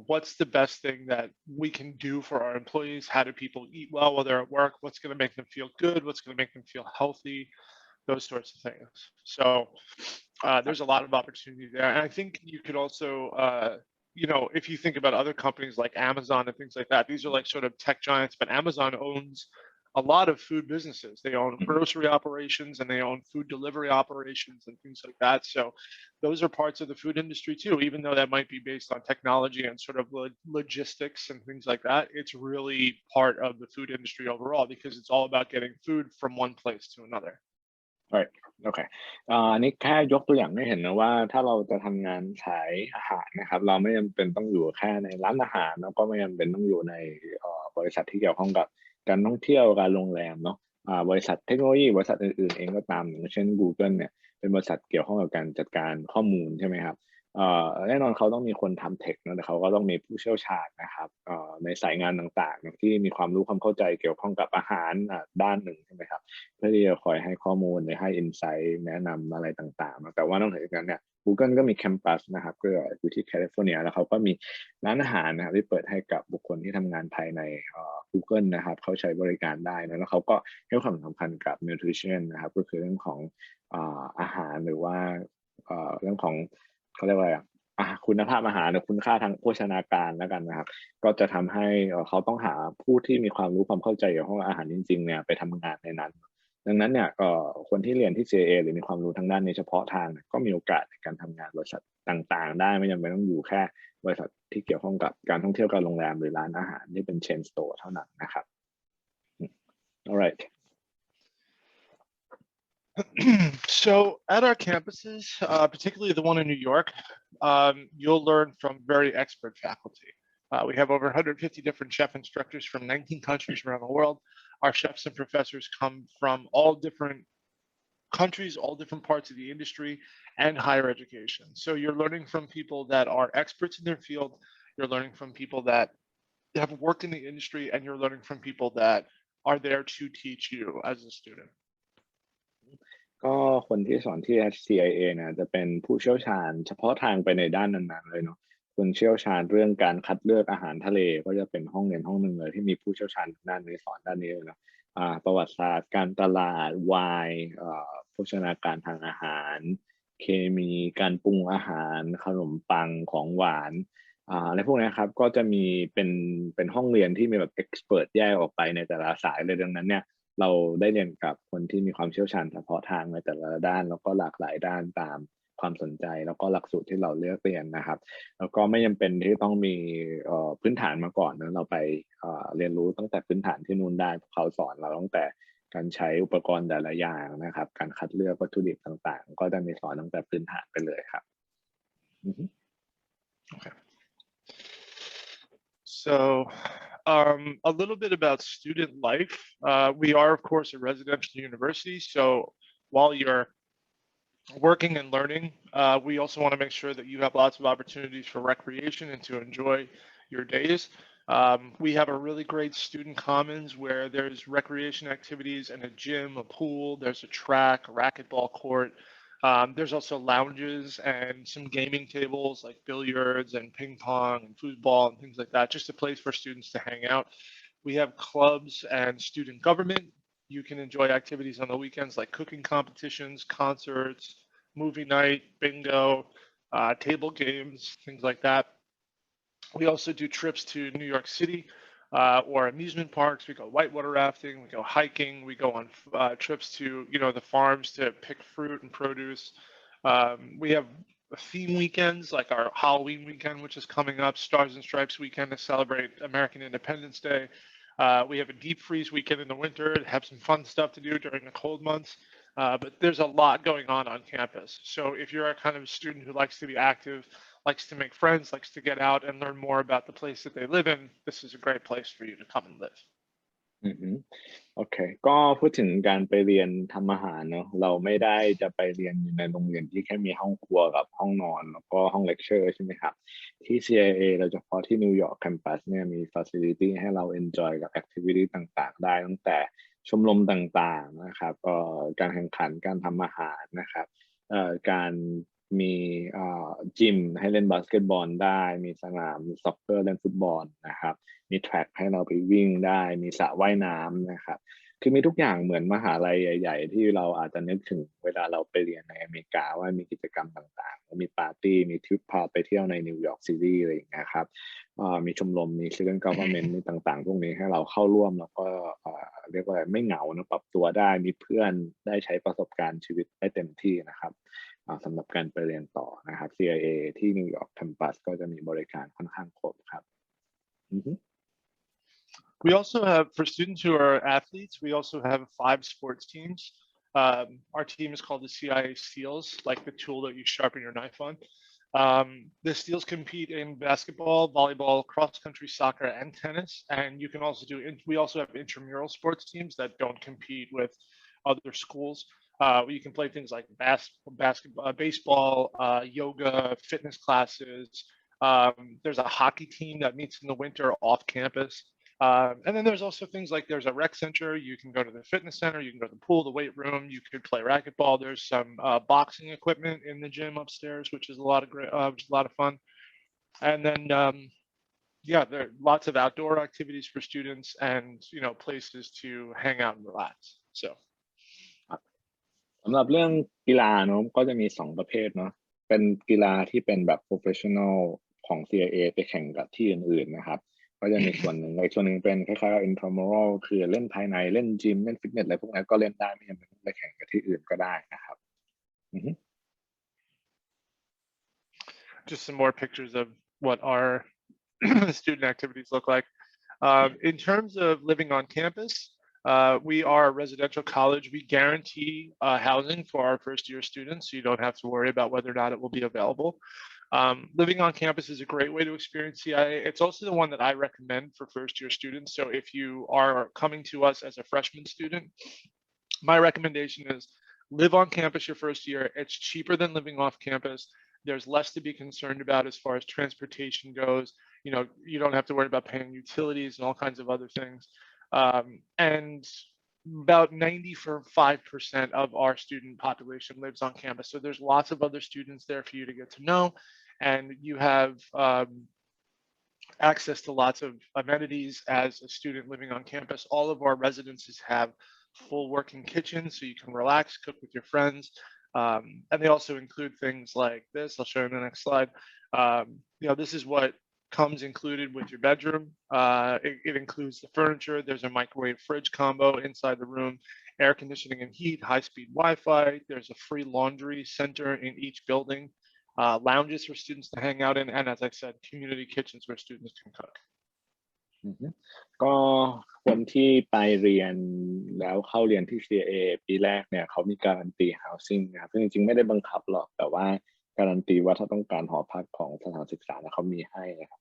What's the best thing that we can do for our employees? How do people eat well while they're at work? What's going to make them feel good? What's going to make them feel healthy? Those sorts of things. So there's a lot of opportunity there. And I think you could also, if you think about other companies like Amazon and things like that, these are like sort of tech giants, but Amazon owns a lot of food businesses. They own grocery operations and they own food delivery operations and things like that. So those are parts of the food industry too, even though that might be based on technology and sort of logistics and things like that. It's really part of the food industry overall because it's all about getting food from one place to another. Right. โอเคอันนี้แค่ยกตัวอย่างให้เห็นนะว่าถ้าเราจะทำงานขายอาหารนะครับเราไม่จำเป็นต้องอยู่แค่ในร้านอาหารแล้วก็ไม่จำเป็นต้องอยู่ในบริษัทที่เกี่ยวข้องกับการท่องเที่ยวการโรงแรมเนาะบริษัทเทคโนโลยีบริษัทอื่นๆเองก็ตามอย่างเช่น Google เนี่ยเป็นบริษัทเกี่ยวข้องกับการจัดการข้อมูลใช่ไหมครับแน่นอนเขาต้องมีคนทำเทคนะแต่เขาก็ต้องมีผู้เชี่ยวชาญนะครับในสายงานต่างๆที่มีความรู้ความเข้าใจเกี่ยวข้องกับอาหารด้านหนึ่งใช่ไหมครับเพื่อที่จะคอยให้ข้อมูลหรือให้อินไซต์แนะนำอะไรต่างๆแต่ว่านอกจากนั้นเนี่ย Google ก็มีแคมปัสนะครับก็อยู่ที่แคลิฟอร์เนียแล้วเขาก็มีร้านอาหารนะครับที่เปิดให้กับบุคคลที่ทำงานภายในGoogle นะครับเขาใช้บริการได้นะแล้วเขาก็ให้ความสำคัญกับ nutrition นะครับก็คือเรื่องของอาหารหรือว่าเรื่องของเขาเรียกว่าอะไรคุณภาพอาหารหรือคุณค่าทางโภชนาการแล้วกันนะครับก็จะทำให้เขาต้องหาผู้ที่มีความรู้ความเข้าใจเกี่ยวกับอาหารจริงๆเนี่ยไปทำงานในนั้นดังนั้นเนี่ยคนที่เรียนที่ CIA หรือมีความรู้ทางด้านนี้เฉพาะทางก็มีโอกาสในการทำงานบริษัทต่างๆได้ไม่จำเป็นต้องอยู่แค่บริษัทที่เกี่ยวข้องกับการท่องเที่ยวการโรงแรมหรือร้านอาหารที่เป็น chain store เท่านั้นนะครับ alright So at our campuses, particularly the one in New York, you'll learn from very expert faculty. We have over 150 different chef instructors from 19 countries around the world. Our chefs and professors come from all different countries, all different parts of the industry and higher education. So you're learning from people that are experts in their field. You're learning from people that have worked in the industry, and you're learning from people that are there to teach you as a student. ก็คนที่สอนที่ CIA เนี่ยจะเป็นผู้เชี่ยวชาญเฉพาะทางไปในด้านนั้นๆเลยเนาะคนเชี่ยวชาญเรื่องการคัดเลือกอาหารทะเลก็จะเป็นห้องเรียนห้องหนึ่งเลยที่มีผู้เชี่ยวชาญด้านนี้สอนด้านนี้เลยเนาะประวัติศาสตร์การตลาดไวน์โภชนาการทางอาหารเคมีการปรุงอาหารขนมปังของหวานอะไรพวกนี้ครับก็จะมีเป็นห้องเรียนที่มีแบบเอ็กซ์เพรสแยกออกไปในแต่ละสายเลยดังนั้นเนี่ยเราได้เรียนกับคนที่มีความเชี่ยวชาญเฉพาะทางในแต่ละด้านแล้วก็หลากหลายด้านตามความสนใจแล้วก็หลักสูตรที่เราเลือกเรียนนะครับแล้วก็ไม่จำเป็นที่ต้องมีพื้นฐานมาก่อนนะเราไปเรียนรู้ตั้งแต่พื้นฐานที่นู่นได้เขาสอนเราตั้งแต่การใช้อุปกรณ์แต่ละอย่างนะครับการคัดเลือกวัตถุดิบต่างๆก็จะมีสอนตั้งแต่พื้นฐานไปเลยครับ Okay. So a little bit about student life. We are, of course, a residential university. So while you're working and learning, we also want to make sure that you have lots of opportunities for recreation and to enjoy your days. We have a really great student commons where there's recreation activities and a gym, a pool, there's a track, a racquetball court. There's also lounges and some gaming tables like billiards and ping pong and foosball and things like that, just a place for students to hang out. We have clubs and student government. You can enjoy activities on the weekends like cooking competitions, concerts, movie night, bingo, table games, things like that. We also do trips to New York City or amusement parks. We go whitewater rafting, we go hiking, we go on trips to, the farms to pick fruit and produce. We have theme weekends like our Halloween weekend, which is coming up, Stars and Stripes weekend to celebrate American Independence Day. We have a deep freeze weekend in the winter, have some fun stuff to do during the cold months. But there's a lot going on campus. So if you're a kind of student who likes to be active, likes to make friends, likes to get out and learn more about the place that they live in, this is a great place for you to come and live. อือฮึโอเคก็พูดถึงการไปเรียนทำอาหารเนาะเราไม่ได้จะไปเรียนอยู่ในโรงเรียนที่แค่มีห้องครัวกับห้องนอนแล้วก็ห้องเลคเชอร์ใช่ไหมครับที่ CIA โดยเฉพาะที่นิวยอร์กแคมปัสเนี่ยมี facility ให้เรา enjoy กับ activity ต่างๆได้ตั้งแต่ชมรมต่างๆนะครับการแข่งขันการทำอาหารนะครับการมีจิมให้เล่นบาสเกตบอลได้มีสนามซ็อกเกอร์เล่นฟุตบอลนะครับมีแทร็กให้เราไปวิ่งได้มีสระว่ายน้ำนะครับคือมีทุกอย่างเหมือนมหาลัยใหญ่ๆที่เราอาจจะนึกถึงเวลาเราไปเรียนในอเมริกาว่ามีกิจกรรมต่างๆมีปาร์ตี้มีทริปพาไปเที่ยวในนิวยอร์กซิตี้อะไรอย่างเงี้ยครับมีชมรมมี student government มีต่างๆพวกนี้ให้เราเข้าร่วมแล้วก็เรียกว่าไม่เหงานะปรับตัวได้มีเพื่อนได้ใช้ประสบการณ์ชีวิตได้เต็มที่นะครับสำหรับการไปเรียนต่อนะครับ CIA ที่นิวยอร์กแคมปัสก็จะมีบริการค่อนข้างครบครับ We also have, for students who are athletes, we also have 5 sports teams. Our team is called the CIA Steels, like the tool that you sharpen your knife on. The Steels compete in basketball, volleyball, cross-country soccer, and tennis. And you can also we also have intramural sports teams that don't compete with other schools. You can play things like basketball, baseball, yoga, fitness classes. There's a hockey team that meets in the winter off campus. And then there's also things like there's a rec center. You can go to the fitness center. You can go to the pool, the weight room. You could play racquetball. There's some boxing equipment in the gym upstairs, which is a lot of fun. And then yeah, there are lots of outdoor activities for students and places to hang out and relax. So. สำหรับเรื่องกีฬาเนาะก็จะมี2ประเภทเนาะเป็นกีฬาที่เป็นแบบ professional ของ CIA ไปแข่งกับที่อื่นๆนะครับก็จะมีส่วนหนึ่งอีกส่วนหนึ่งเป็นคล้ายๆ intramural คือเล่นภายในเล่นจิมเล่นฟิตเนสอะไรพวกนั้นก็เล่นได้ไม่จำเป็นต้องไปแข่งกับที่อื่นก็ได้นะครับ Just some more pictures of what our student activities look like. In terms of living on campus, we are a residential college. We guarantee housing for our first-year students, so you don't have to worry about whether or not it will be available. Living on campus is a great way to experience CIA. It's also the one that I recommend for first-year students. So if you are coming to us as a freshman student, my recommendation is live on campus your first year. It's cheaper than living off campus. There's less to be concerned about as far as transportation goes. You don't have to worry about paying utilities and all kinds of other things. And about 95% of our student population lives on campus. So there's lots of other students there for you to get to know. And you have access to lots of amenities as a student living on campus. All of our residences have full working kitchens, so you can relax, cook with your friends. And they also include things like this. I'll show you in the next slide. This is what comes included with your bedroom. It includes the furniture. There's a microwave fridge combo inside the room, air conditioning and heat, high-speed Wi-Fi. There's a free laundry center in each building, lounges for students to hang out in, and as I said, community kitchens where students can cook. ก็คนที่ไปเรียนแล้วเข้าเรียนที่ CIA ปีแรกเนี่ยเขามีการันตี housing นะครับซึ่งจริงๆไม่ได้บังคับหรอกแต่ว่าการันตีว่าถ้าต้องการหอพักของสถานศึกษาเขามีให้นะครับ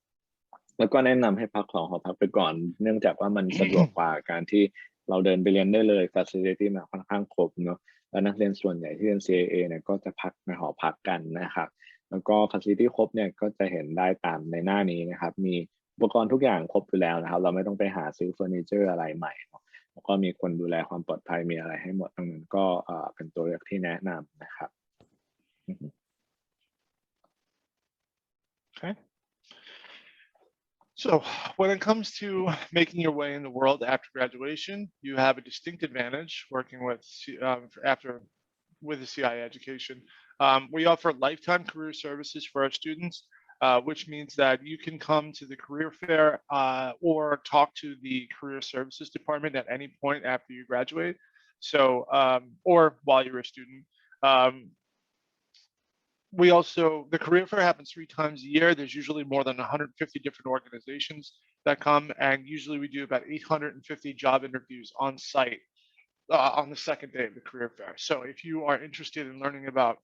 แล้วก็แนะนำให้พักของหอพักไปก่อนเนื่องจากว่ามันสะดวกกว่าการที่เราเดินไปเรียนได้เลย facility มันค่อนข้างครบเนาะแล้วนักเรียนส่วนใหญ่ที่เรียน CIA เนี่ยก็จะพักในหอพักกันนะครับแล้วก็ facility ครบเนี่ยก็จะเห็นได้ตามในหน้านี้นะครับมีอุปกรณ์ทุกอย่างครบอยู่แล้วนะครับเราไม่ต้องไปหาซื้อเฟอร์นิเจอร์อะไรใหม่แล้วก็มีคนดูแลความปลอดภัยมีอะไรให้หมดทั้งนั้นก็เป็นตัวเลือกที่แนะนำนะครับ Okay. So when it comes to making your way in the world after graduation, you have a distinct advantage working with with the CIA education. We offer lifetime career services for our students, which means that you can come to the career fair or talk to the career services department at any point after you graduate. So, or while you're a student. we also, the career fair happens 3 times a year. There's usually more than 150 different organizations that come, and usually we do about 850 job interviews on site on the second day of the career fair. So if you are interested in learning about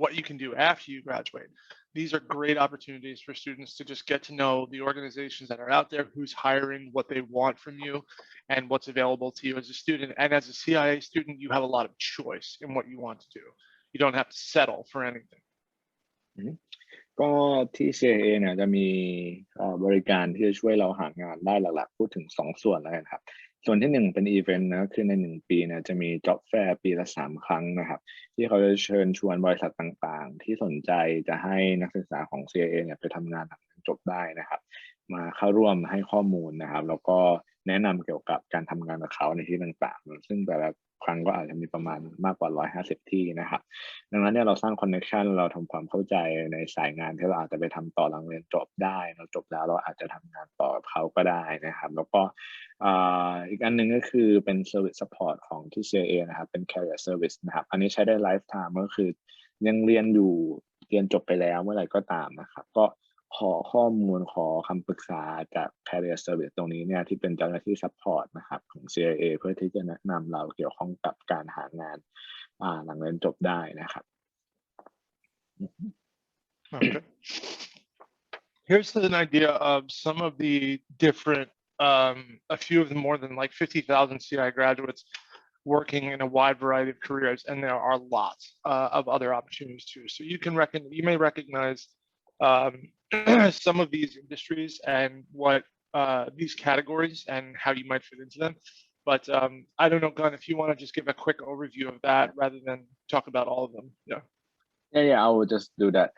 what you can do after you graduate, these are great opportunities for students to just get to know the organizations that are out there, who's hiring, what they want from you, and what's available to you as a student. And as a CIA student, you have a lot of choice in what you want to do. You don't have to settle for anything. ก็ที่ CIA เนี่ยจะมีบริการที่จะช่วยเราหางานได้หลักๆพูดถึง2ส่วนแล้วกันครับส่วนที่1เป็นอีเวนต์นะคือใน1ปีเนี่ยจะมี Job Fair ปีละ3ครั้งนะครับที่เขาจะเชิญชวนบริษัทต่างๆที่สนใจจะให้นักศึกษาของ CIA เนี่ยไปทำงานหลังจบได้นะครับมาเข้าร่วมให้ข้อมูลนะครับแล้วก็แนะนำเกี่ยวกับการทำงานกับเขาในที่ต่างๆซึ่งแต่ละครั้งก็อาจจะมีประมาณมากกว่า150ที่นะครับดังนั้นเนี่ยเราสร้างคอนเนคชันเราทำความเข้าใจในสายงานที่เราอาจจะไปทำต่อหลังเรียนจบได้เราจบแล้วเราอาจจะทำงานต่อกับเขาก็ได้นะครับแล้วก็อีกอันหนึ่งก็คือเป็น Service Support ของที่ CIA นะครับเป็น Career Service นะครับอันนี้ใช้ได้ Lifetime ก็คือยังเรียนอยู่เรียนจบไปแล้วเมื่อไหร่ก็ตามนะครับก็ขอข้อมูลขอคำปรึกษาจาก Career Service ตรงนี้เนี่ยที่เป็นเจ้าหน้าที่ Support นะครับของ CIA เพื่อที่จะแนะนำเราเกี่ยวข้องกับการหางานหลังเรียนจบได้นะครับ Okay. Here's an idea of some of the different, a few of the more than like 50,000 CI graduates working in a wide variety of careers, and there are lots of other opportunities too. So you may recognize some of these industries and what these categories and how you might fit into them. But I don't know, Gunn, if you want to just give a quick overview of that rather than talk about all of them. Yeah. Yeah, I will just do that.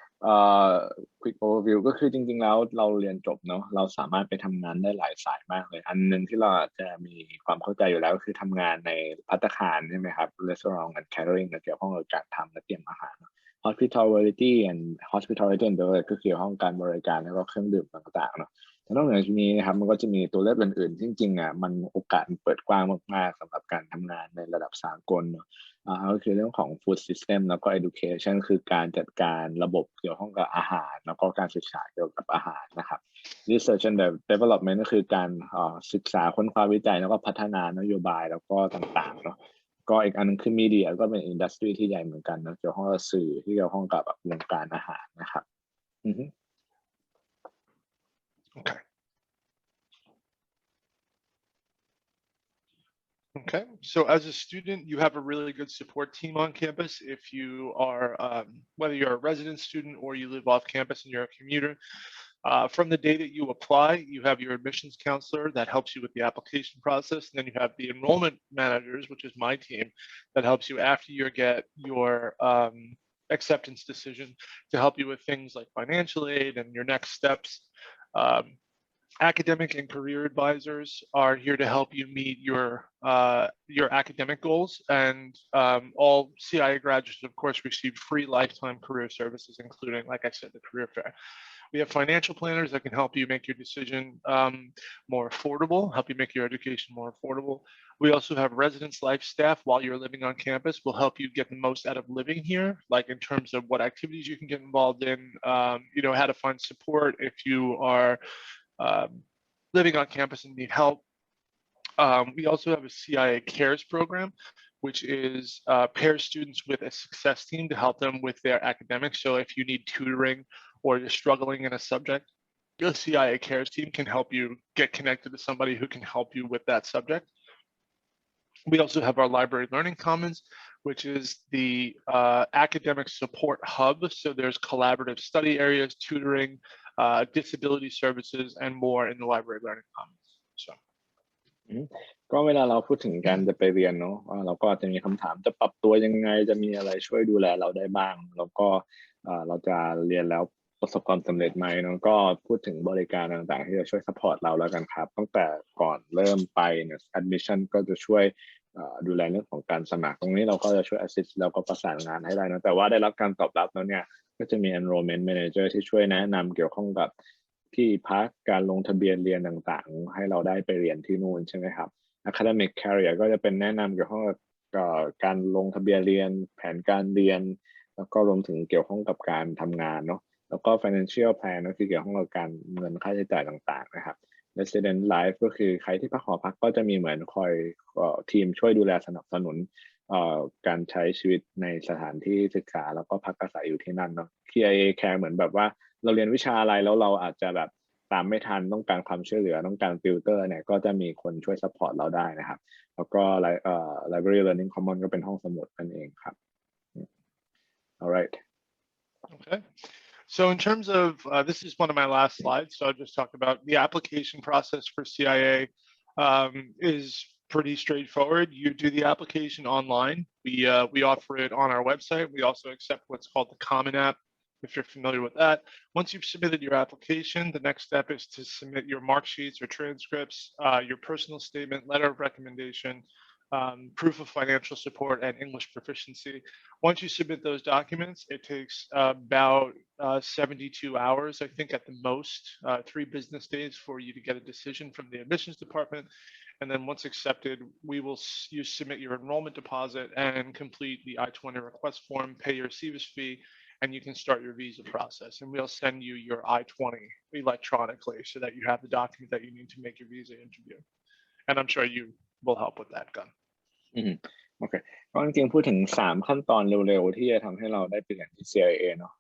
Quick overview ก็คือจริงๆแล้วเราเรียนจบเนาะเราสามารถไปทำงานได้หลายสายมากเลยอันนึงที่เราจะมีความเข้าใจอยู่แล้วก็คือทำงานในภัตตาคารใช่ไหมครับ Restaurant and Catering เกี่ยวข้องกับการทำและเตรียมอาหาร Hospitality and Beverage ก็เกี่ยวข้องการบริการแล้วก็เครื่องดื่มต่างๆเนาะแต่นอกจากนี้นะครับมันก็จะมีตัวเลือกอื่นๆจริงๆมันโอกาสเปิดกว้างมากๆสำหรับการทำงานในระดับสากลเนาะก็คือเรื่องของ food system แล้วก็ education คือการจัดการระบบเกี่ยวข้องกับอาหารแล้วก็การศึกษาเกี่ยวกับอาหารนะครับ research and development ก็คือการศึกษาค้นคว้าวิจัยแล้วก็พัฒนานโยบายแล้วก็ต่างๆเนาะก็อีกอันนึงคือ media ก็เป็น industry ที่ใหญ่เหมือนกันนะเกี่ยวข้องกับสื่อที่เกี่ยวข้องกับวงการอาหารนะครับOkay. Okay, so as a student, you have a really good support team on campus. If you are, whether you're a resident student or you live off campus and you're a commuter, from the day that you apply, you have your admissions counselor that helps you with the application process. And then you have the enrollment managers, which is my team, that helps you after you get your acceptance decision to help you with things like financial aid and your next steps. Academic and career advisors are here to help you meet your academic goals, and all CIA graduates, of course, receive free lifetime career services, including, like I said, the career fair. We have financial planners that can help you make your decision more affordable, help you make your education more affordable. We also have residence life staff while you're living on campus will help you get the most out of living here, like in terms of what activities you can get involved in, how to find support if you are living on campus and need help. We also have a CIA Cares program, which is pairs students with a success team to help them with their academics. So if you need tutoring or you're struggling in a subject, the CIA Cares team can help you get connected to somebody who can help you with that subject. We also have our Library Learning Commons, which is the academic support hub. So there's collaborative study areas, tutoring, disability services, and more in the Library Learning Commons. So. ก็เวลาเราพูดถึงการจะไปเรียนเนาะเราก็จะมีคำถามจะปรับตัวยังไงจะมีอะไรช่วยดูแลเราได้บ้างแล้วก็เราจะเรียนแล้วประสบความสำเร็จไหมเนาะก็พูดถึงบริการต่างๆที่จะช่วยซัพพอร์ตเราแล้วกันครับตั้งแต่ก่อนเริ่มไปเนี่ย admission ก็จะช่วยดูแลเรื่องของการสมัครตรงนี้เราก็จะช่วย assist แล้วก็ประสานงานให้ได้นะแต่ว่าได้รับการตอบรับแล้วเนี่ยก็จะมี enrollment manager ที่ช่วยแนะนำเกี่ยวข้องกับที่พักการลงทะเบียนเรียนต่างๆให้เราได้ไปเรียนที่นู่นใช่ไหมครับ academic career ก็จะเป็นแนะนำเกี่ยวข้องกับการลงทะเบียนเรียนแผนการเรียน แล้วก็รวมถึงเกี่ยวข้องกับการทำงานเนาะแล้วก็ financial plan ก็คือเกี่ยวข้องกับการเงินค่าใช้จ่ายต่างๆนะครับ resident life ก็คือใครที่พักหอพักก็จะมีเหมือนคอยทีมช่วยดูแลสนับสนุนการใช้ชีวิตในสถานที่ศึกษาแล้วก็พักอาศัยอยู่ที่นั่นเนาะ KIA Care เหมือนแบบว่าเราเรียนวิชาอะไรแล้วเราอาจจะแบบตามไม่ทันต้องการความช่วยเหลือต้องการฟิลเตอร์เนี่ยก็จะมีคนช่วยซัพพอร์ตเราได้นะครับแล้วก็library learning common ก็เป็นห้องสมุดนั่นเองครับ alright Okay. So in terms of, this is one of my last slides, so I'll just talk about the application process for CIA is pretty straightforward. You do the application online. We offer it on our website. We also accept what's called the Common App, if you're familiar with that. Once you've submitted your application, the next step is to submit your mark sheets or transcripts, your personal statement, letter of recommendation, proof of financial support, and English proficiency. Once you submit those documents, it takes about 72 hours, I think at the most, 3 business days for you to get a decision from the admissions department. And then once accepted, you submit your enrollment deposit and complete the I-20 request form, pay your CVIS fee, and you can start your visa process. And we'll send you your I-20 electronically so that you have the document that you need to make your visa interview. And I'm sure you will help with that, Gun. โอเคก็จริงๆพูดถึง3ขั้นตอนเร็วๆที่จะทำให้เราได้ไปเรียนที่ CIA เนาะ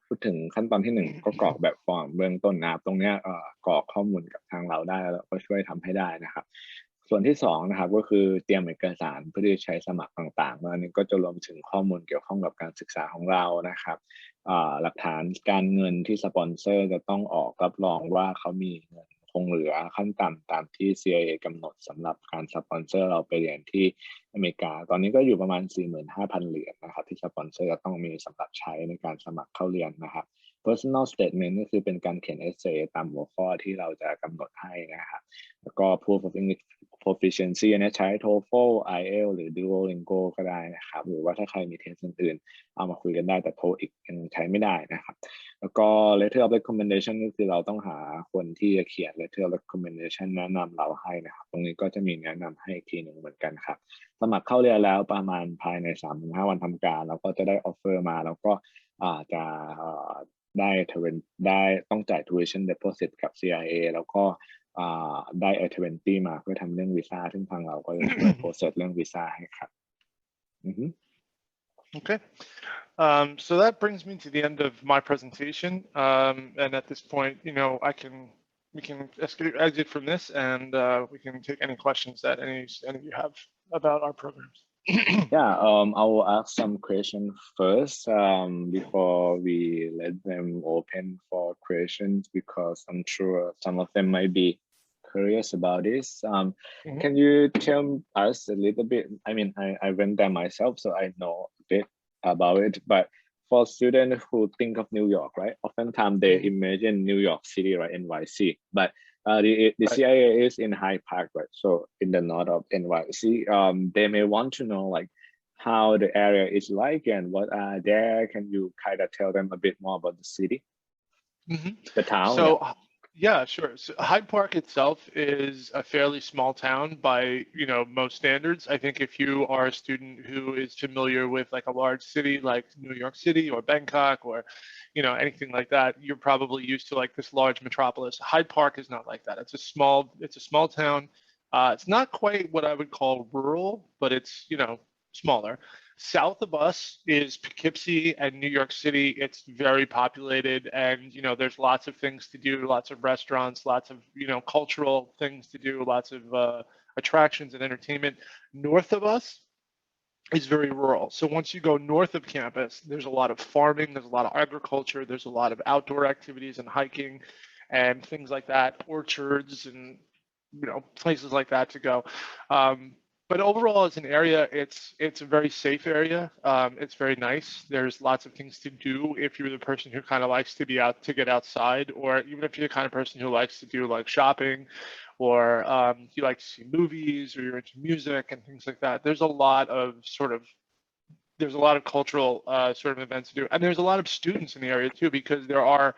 พูดถึงขั้นตอนที่1ก็กรอกแบบฟอร์มเบื้องต้นนะครับตรงเนี้ยกรอกข้อมูลกับทางเราได้แล้วก็ช่วยทำให้ได้นะครับส่วนที่2นะครับก็คือเตรียมเอกสารเพื่อที่จะใช้สมัครต่างๆอันนี้ก็จะรวมถึงข้อมูลเกี่ยวข้องกับการศึกษาของเรานะครับหลักฐานการเงินที่สปอนเซอร์จะต้องออกรับรองว่าเขามีเงินคงเหลือขั้นต่ำตามที่ CIA กำหนดสำหรับการสปอนเซอร์เราไปเรียนที่อเมริกาตอนนี้ก็อยู่ประมาณ 45,000 เหรียญนะครับที่สปอนเซอร์จะต้องมีสำหรับใช้ในการสมัครเข้าเรียนนะครับ personal statement ก็คือเป็นการเขียน essay ตามหัวข้อที่เราจะกำหนดให้นะครับแล้วก็ proof of English proficiency อันนี้ใช้ TOEFL IELTS หรือ Duolingo ก็ได้นะครับหรือว่าถ้าใครมีเทสอื่นๆเอามาคุยกันได้แต่ TOEIC ยังใช้ไม่ได้นะครับแล้วก็ letter of recommendation ก็คือเราต้องหาคนที่จะเขียน letter of recommendation แนะนำเราให้นะครับตรงนี้ก็จะมีแนะนำให้อีกทีหนึ่งเหมือนกันครับสมัครเข้าเรียนแล้วประมาณภายใน 3-5 วันทำการแล้วก็จะได้ offer มาแล้วก็จะได้ต้องจ่าย tuition deposit กับ CIA แล้วก็ได้ I-20 มาเพื่อทำเรื่องวีซ่าซึ่งทางเราก็จะช่วย process เรื่องวีซ่าให้ครับ Okay, so that brings me to the end of my presentation, and at this point, we can exit from this, and we can take any questions that any of you have about our programs. Yeah, I will ask some questions first before we let them open for questions because I'm sure some of them might be curious about this. Can you tell us a little bit? I mean, I went there myself, so I know a bit about it. But for students who think of New York, right? Oftentimes they imagine New York City, right? NYC. But the CIA is in Hyde Park, right? So in the north of NYC. They may want to know like how the area is like and what are there. Can you kind of tell them a bit more about the city, the town? So. Yeah, sure. So Hyde Park itself is a fairly small town by, most standards. I think if you are a student who is familiar with like a large city like New York City or Bangkok or, anything like that, you're probably used to like this large metropolis. Hyde Park is not like that. It's a small town. It's not quite what I would call rural, but it's, smaller. South of us is Poughkeepsie and New York City. It's very populated and, there's lots of things to do, lots of restaurants, lots of, cultural things to do, lots of attractions and entertainment. North of us is very rural. So once you go north of campus, there's a lot of farming, there's a lot of agriculture, there's a lot of outdoor activities and hiking and things like that, orchards and, places like that to go. But overall, as an area, it's a very safe area. It's very nice. There's lots of things to do if you're the person who kind of likes to get outside, or even if you're the kind of person who likes to do like shopping, or you like to see movies, or you're into music and things like that. There's a lot of cultural sort of events to do, and there's a lot of students in the area too, because there are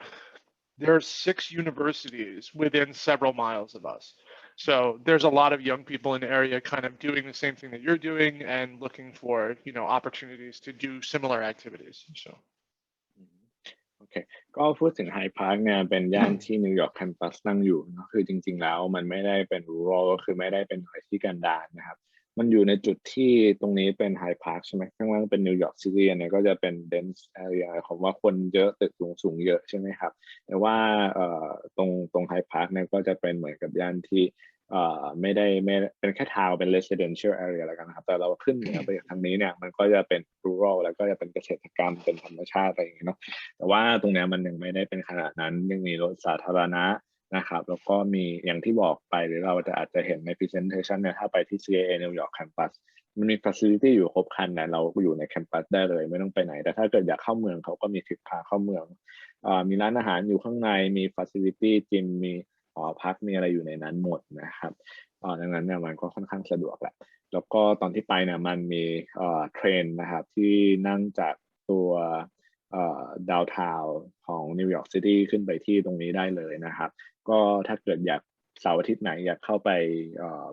6 universities within several miles of us. So there's a lot of young people in the area kind of doing the same thing that you're doing and looking for, opportunities to do similar activities. So. โอเคก็พูดถึงไฮพาร์คเนี่ยเป็นย่านที่นิวยอร์กแคมปัสตั้งอยู่เนอะคือจริงๆแล้วมันไม่ได้เป็นรูรัลก็คือไม่ได้เป็นอะไรที่กันดารนะครับมันอยู่ในจุดที่ตรงนี้เป็นไฮพาร์คใช่ไหมข้างล่างเป็นนิวยอร์กซิตี้อันนี้ก็จะเป็นเดนส์แอเรียของว่าคนเยอะตึกสูงเยอะใช่ไหมครับแต่ว่าตรงไฮพาร์คเนี่ยก็จะเป็นเหมือนกับย่านที่ไม่เป็นแค่ทาวน์เป็น residential area แล้วกันนะครับแต่เราขึ้นเหนือไปทางนี้เนี่ยมันก็จะเป็น rural แล้วก็จะเป็นเกษตรกรรมเป็นธรรมชาติอะไรอย่างเงี้ยเนาะแต่ว่าตรงเนี้ยมันยังไม่ได้เป็นขนาดนั้นยังมีรถสาธารณะนะครับแล้วก็มีอย่างที่บอกไปหรือเราอาจจะเห็นใน presentation เนี่ยถ้าไปที่ CIA New York Campus มันมี facility อยู่ครบครันนะเราอยู่ในแคมปัสได้เลยไม่ต้องไปไหนแต่ถ้าเกิดอยากเข้าเมืองเขาก็มีทริปพาเข้าเมืองมีร้านอาหารอยู่ข้างในมี facility จิมมีหอพักมีอะไรอยู่ในนั้นหมดนะครับดังนั้นเนี่ยมันก็ค่อนข้างสะดวกแหละแล้วก็ตอนที่ไปเนี่ยมันมีเทรนนะครับที่นั่งจากตัวดาวน์ทาวน์ของนิวยอร์กซิตี้ขึ้นไปที่ตรงนี้ได้เลยนะครับก็ถ้าเกิดอยากเสาร์อาทิตย์ไหนอยากเข้าไป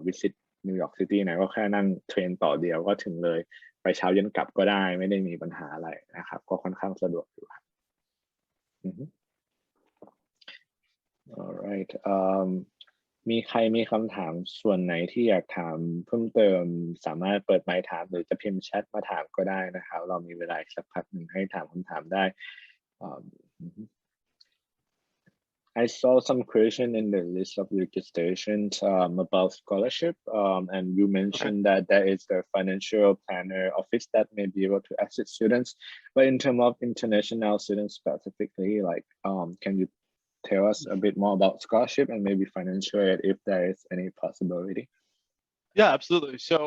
วิสิตนิวยอร์กซิตี้ไหนก็แค่นั่งเทรนต่อเดียวก็ถึงเลยไปเช้าเย็นกลับก็ได้ไม่ได้มีปัญหาอะไรนะครับก็ค่อนข้างสะดวกอยู่ครับAlright มีใครมีคำถามส่วนไหนที่อยากถามเพิ่มเติมสามารถเปิดไมค์ถามหรือจะพิมพ์แชทมาถามก็ได้นะครับเรามีเวลาอีกสักพักหนึ่งให้ถามคำถามได้ I saw some question in the list of registrations about scholarship and you mentioned that there is the financial planner office that may be able to assist students but in terms of international students specifically like can you tell us a bit more about scholarship and maybe financial aid if there is any possibility? Yeah, absolutely. So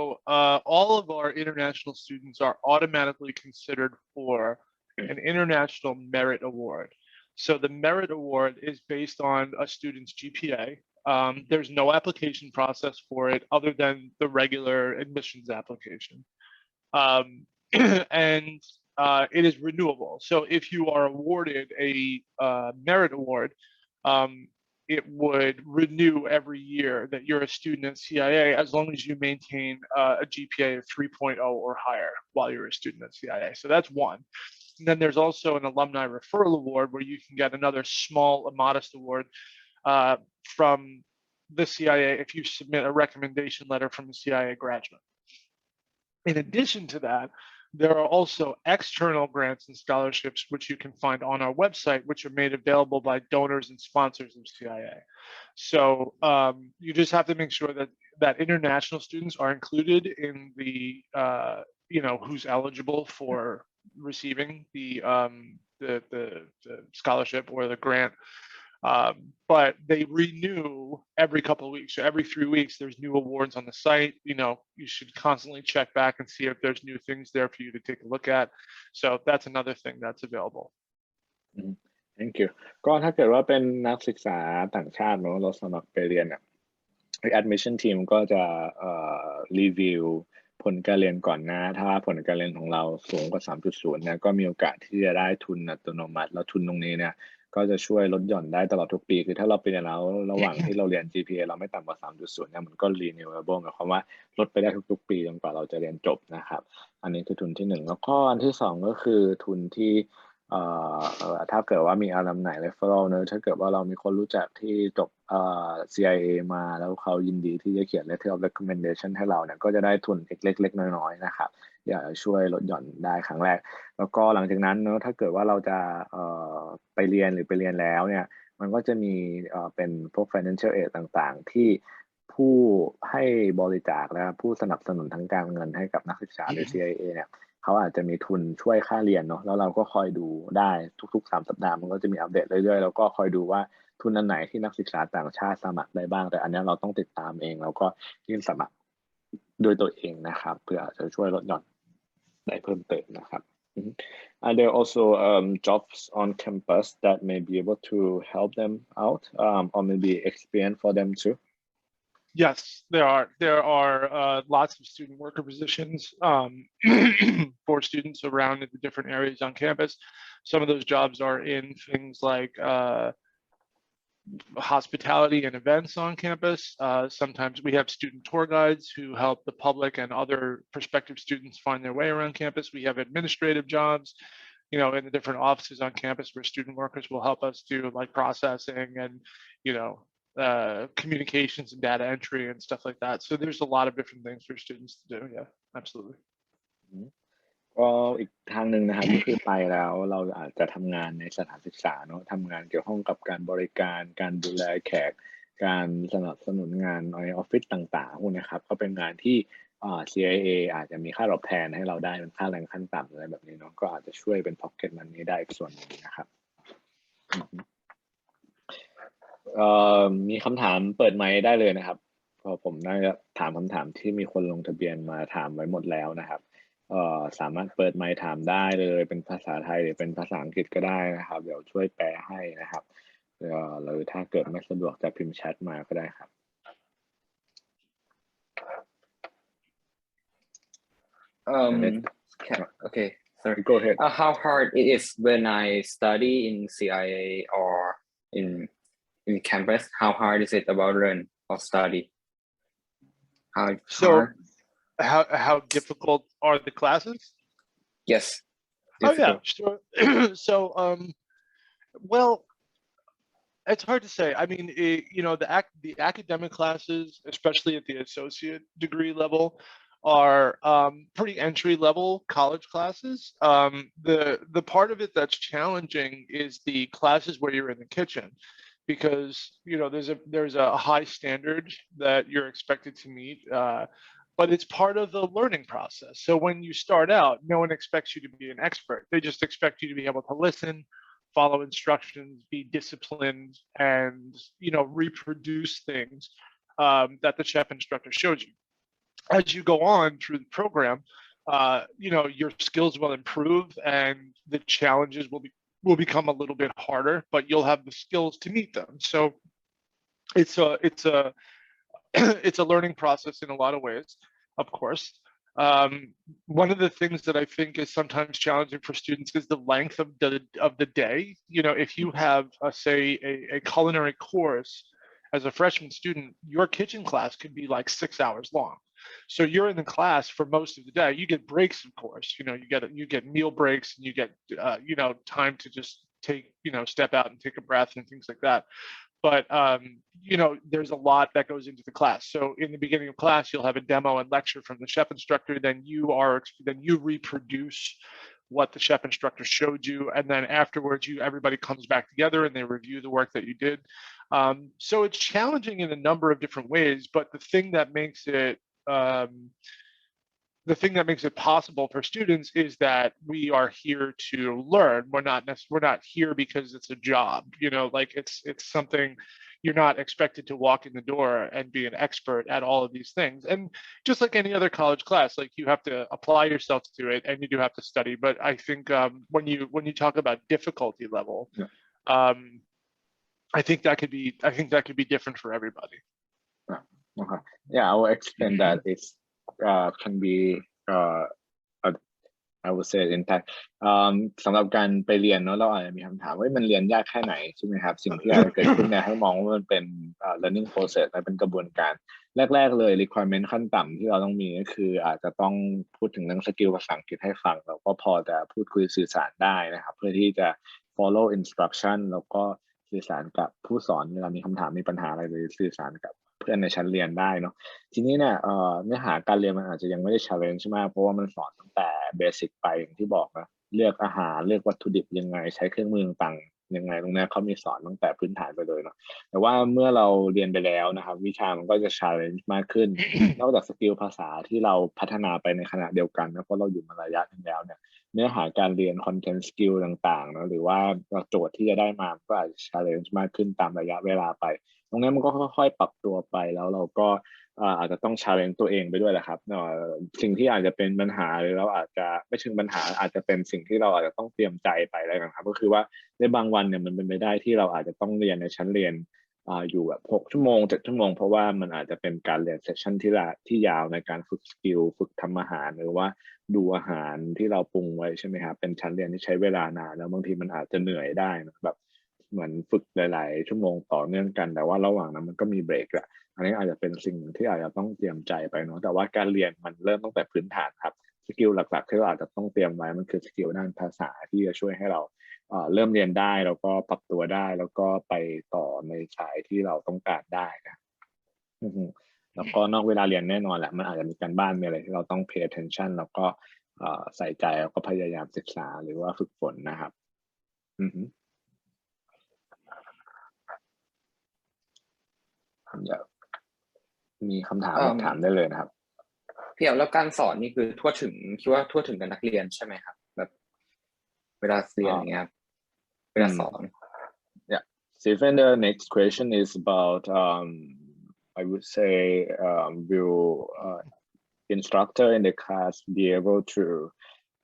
all of our international students are automatically considered for an International Merit Award. So the Merit Award is based on a student's GPA. There's no application process for it other than the regular admissions application. And it is renewable. So if you are awarded a merit award, it would renew every year that you're a student at CIA as long as you maintain a GPA of 3.0 or higher while you're a student at CIA. So that's one. And then there's also an Alumni Referral Award where you can get another small, modest award from the CIA if you submit a recommendation letter from a CIA graduate. In addition to that, there are also external grants and scholarships, which you can find on our website, which are made available by donors and sponsors of CIA. So you just have to make sure that international students are included in the, who's eligible for receiving the scholarship or the grant. But they renew every couple of weeks. So every 3 weeks, there's new awards on the site. You should constantly check back and see if there's new things there for you to take a look at. So that's another thing that's available. Thank you. ก็ถ้าเกิดว่าเป็นนักศึกษาต่างชาติเนอะเราสมัครไปเรียนadmission team ก็จะรีวิวผลการเรียนก่อนนะถ้าผลการเรียนของเราสูงกว่า 3.0 เนี่ยก็มีโอกาสที่จะได้ทุนอัตโนมัติแล้วทุนตรงนี้เนี่ยก็จะช่วยลดหย่อนได้ตลอดทุกปีคือถ้าเราไปเรียนแล้วระหว่างที่เราเรียน GPA เราไม่ต่ำกว่า 3.0 เนี่ยมันก็ renewable หมายความว่าลดไปได้ทุกๆปีจนกว่าเราจะเรียนจบนะครับอันนี้คือทุนที่1แล้วก็อันที่2ก็คือทุนที่ถ้าเกิดว่ามี Alumni Referral เนอะถ้าเกิดว่าเรามีคนรู้จักที่จบCIA มาแล้วเขายินดีที่จะเขียน Letter of Recommendation ให้เราเนี่ยก็จะได้ทุนเล็กๆน้อยๆนะครับอย่าช่วยลดหย่อนได้ครั้งแรกแล้วก็หลังจากนั้นเนอะถ้าเกิดว่าเราจะไปเรียนหรือไปเรียนแล้วเนี่ยมันก็จะมีเป็นพวก financial aid ต่างๆที่ผู้ให้บริจาคและผู้สนับสนุนทางการเงินให้กับนักศึกษาหรือ CIA เนี่ยเขาอาจจะมีทุนช่วยค่าเรียนเนาะแล้วเราก็คอยดูได้ทุกๆ3 สัปดาห์มันก็จะมีอัปเดตเรื่อยๆแล้วก็คอยดูว่าทุนอันไหนที่นักศึกษาต่างชาติสมัครได้บ้างแต่อันนี้เราต้องติดตามเองแล้วก็ยื่นสมัครด้วยตัวเองนะครับเพื่อจะช่วยลดหย่อนได้เพิ่มเติมนะครับ Are there also jobs on campus that may be able to help them out or maybe experience for them too? Yes, there are. There are lots of student worker positions for students around in the different areas on campus. Some of those jobs are in things like hospitality and events on campus. Sometimes we have student tour guides who help the public and other prospective students find their way around campus. We have administrative jobs, you know, in the different offices on campus where student workers will help us do like processing and, you know, communications and data entry and stuff like that. So there's a lot of different things for students to do. Yeah, absolutely. ก็อีกทางหนึ่งนะครับก็คือไปแล้วเราอาจจะทำงานในสถานศึกษาเนาะทำงานเกี่ยวข้องกับการบริการการดูแลแขกการสนับสนุนงานในออฟฟิศต่างๆพวกนี้ครับก็เป็นงานที่CIA อาจจะมีค่าตอบแทนให้เราได้เป็นค่าแรงขั้นต่ำอะไรแบบนี้เนาะก็อาจจะช่วยเป็น pocket money ได้อีกส่วนหนึ่งนะครับมีคำถามเปิดไมค์ได้เลยนะครับพอผมน่าจะถามคำถามที่มีคนลงทะเบียนมาถามไว้หมดแล้วนะครับสามารถเปิดไมค์ถามได้เลยเป็นภาษาไทยหรือเป็นภาษาอังกฤษก็ได้นะครับเดี๋ยวช่วยแปลให้นะครับหรือถ้าเกิดไม่สะดวกจะพิมพ์แชทมาก็ได้ครับ Okay, sorry. Go ahead. How hard it is when I study in CIA or in campus? How hard is it about learn or study? How difficult are the classes? Yes. Difficult. Oh yeah, sure. So well, it's hard to say. I mean, you know, the academic classes, especially at the associate degree level, are pretty entry level college classes. The part of it that's challenging is the classes where you're in the kitchen, because you know there's a high standard that you're expected to meet, but it's part of the learning process. So when you start out, no one expects you to be an expert. They just expect you to be able to listen, follow instructions, be disciplined, and you know reproduce things that the chef instructor showed you. As you go on through the program, you know, your skills will improve and the challenges will become a little bit harder, but you'll have the skills to meet them. So it's a learning process in a lot of ways, of course. One of the things that I think is sometimes challenging for students is the length of the day. You know, if you have say a culinary course as a freshman student, your kitchen class could be like 6 hours long. So you're in the class for most of the day. You get breaks, of course. You know, you get meal breaks, and you get you know, time to just step out and take a breath and things like that. But you know, there's a lot that goes into the class. So in the beginning of class, you'll have a demo and lecture from the chef instructor. Then you reproduce what the chef instructor showed you, and then afterwards, everybody comes back together and they review the work that you did. So it's challenging in a number of different ways. But the thing that makes it possible for students is that we are here to learn. We're not here because it's a job, you know, like it's something. You're not expected to walk in the door and be an expert at all of these things. And just like any other college class, like you have to apply yourself to it and you do have to study. But I think when you talk about difficulty level, I think that could be different for everybody. Okay. Yeah, I will explain that it's can be I would say impact สำหรับการไปเรียนเนาะเราอาจจะมีคำถามว่ามันเรียนยากแค่ไหนใช่ไหมครับสิ่งที่อาจจะเกิดขึ้นเนี่ยให้มองว่ามันเป็นlearning process และเป็นกระบวนการแรกๆเลย requirement ขั้นต่ำที่เราต้องมีก็คืออาจจะต้องพูดถึงเรื่องสกิลภาษาอังกฤษให้ฟังแล้วก็พอจะพูดคุยสื่อสารได้นะครับเพื่อที่จะ follow instruction แล้วก็สื่อสารกับผู้สอนเวลามีคำถามมีปัญหาอะไรเลยสื่อสารกับเพื่อนในชั้นเรียนได้เนาะทีนี้เนี่ยเนื้อหาการเรียนมันอาจจะยังไม่ได้ challenge มากเพราะว่ามันสอนตั้งแต่เบสิกไปอย่างที่บอกนะเลือกอาหารเลือกวัตถุดิบยังไงใช้เครื่องมือต่างๆยังไงตรงนี้เขามีสอนตั้งแต่พื้นฐานไปเลยเนาะแต่ว่าเมื่อเราเรียนไปแล้วนะครับวิชามันก็จะ challenge มากขึ้น นอกจากสกิลภาษาที่เราพัฒนาไปในขณะเดียวกันนะเพราะเราอยู่มาระยะนึงแล้วเนี่ยเนื้อหาการเรียน content skill ต่างๆนะหรือว่าโจทย์ที่จะได้มาก็อาจจะ challenge มากขึ้นตามระยะเวลาไปตรงนี้มันก็ค่อยๆปรับตัวไปแล้วเราก็อาจจะต้อง challenge ตัวเองไปด้วยแหละครับสิ่งที่อาจจะเป็นปัญหาหรือเราอาจจะไม่ถึงปัญหาอาจจะเป็นสิ่งที่เราอาจจะต้องเตรียมใจไปแล้วกันครับก็คือว่าในบางวันเนี่ยมันเป็นไปได้ที่เราอาจจะต้องเรียนในชั้นเรียนอยู่แบบ6 ชั่วโมง 7 ชั่วโมงเพราะว่ามันอาจจะเป็นการเรียนเซสชั่นที่ยาวในการฝึกสกิลฝึกทำอาหารหรือว่าดูอาหารที่เราปรุงไว้ใช่ไหมครับเป็นชั้นเรียนที่ใช้เวลานานแล้วบางทีมันอาจจะเหนื่อยได้นะแบบ เหมือนฝึกหลายๆชั่วโมงต่อเนื่องกันแต่ว่าระหว่างนั้นมันก็มีเบรกแหละอันนี้อาจจะเป็นสิ่งหนึ่งที่อาจจะต้องเตรียมใจไปเนาะแต่ว่าการเรียนมันเริ่มตั้งแต่พื้นฐานครับสกิลหลักๆที่เราอาจจะต้องเตรียมไว้มันคือสกิลด้านภาษาที่จะช่วยให้เราเริ่มเรียนได้แล้วก็ปรับตัวได้แล้วก็ไปต่อในสายที่เราต้องการได้นะแล้วก็นอกเวลาเรียนแน่นอนแหละมันอาจจะมีการบ้านมีอะไรที่เราต้อง pay attention แล้วก็ใส่ใจแล้วก็พยายามศึกษาหรือว่าฝึกฝนนะครับมีคำถามถามได้เลยนะครับพี่แล้วการสอนนี่คือทั่วถึงคิดว่าทั่วถึงกับนักเรียนใช่ไหมครับแบบเวลาเรียนอย่างเงี้ยเวลาสอน Yeah. So even the next question is about I would say will instructor in the class be able to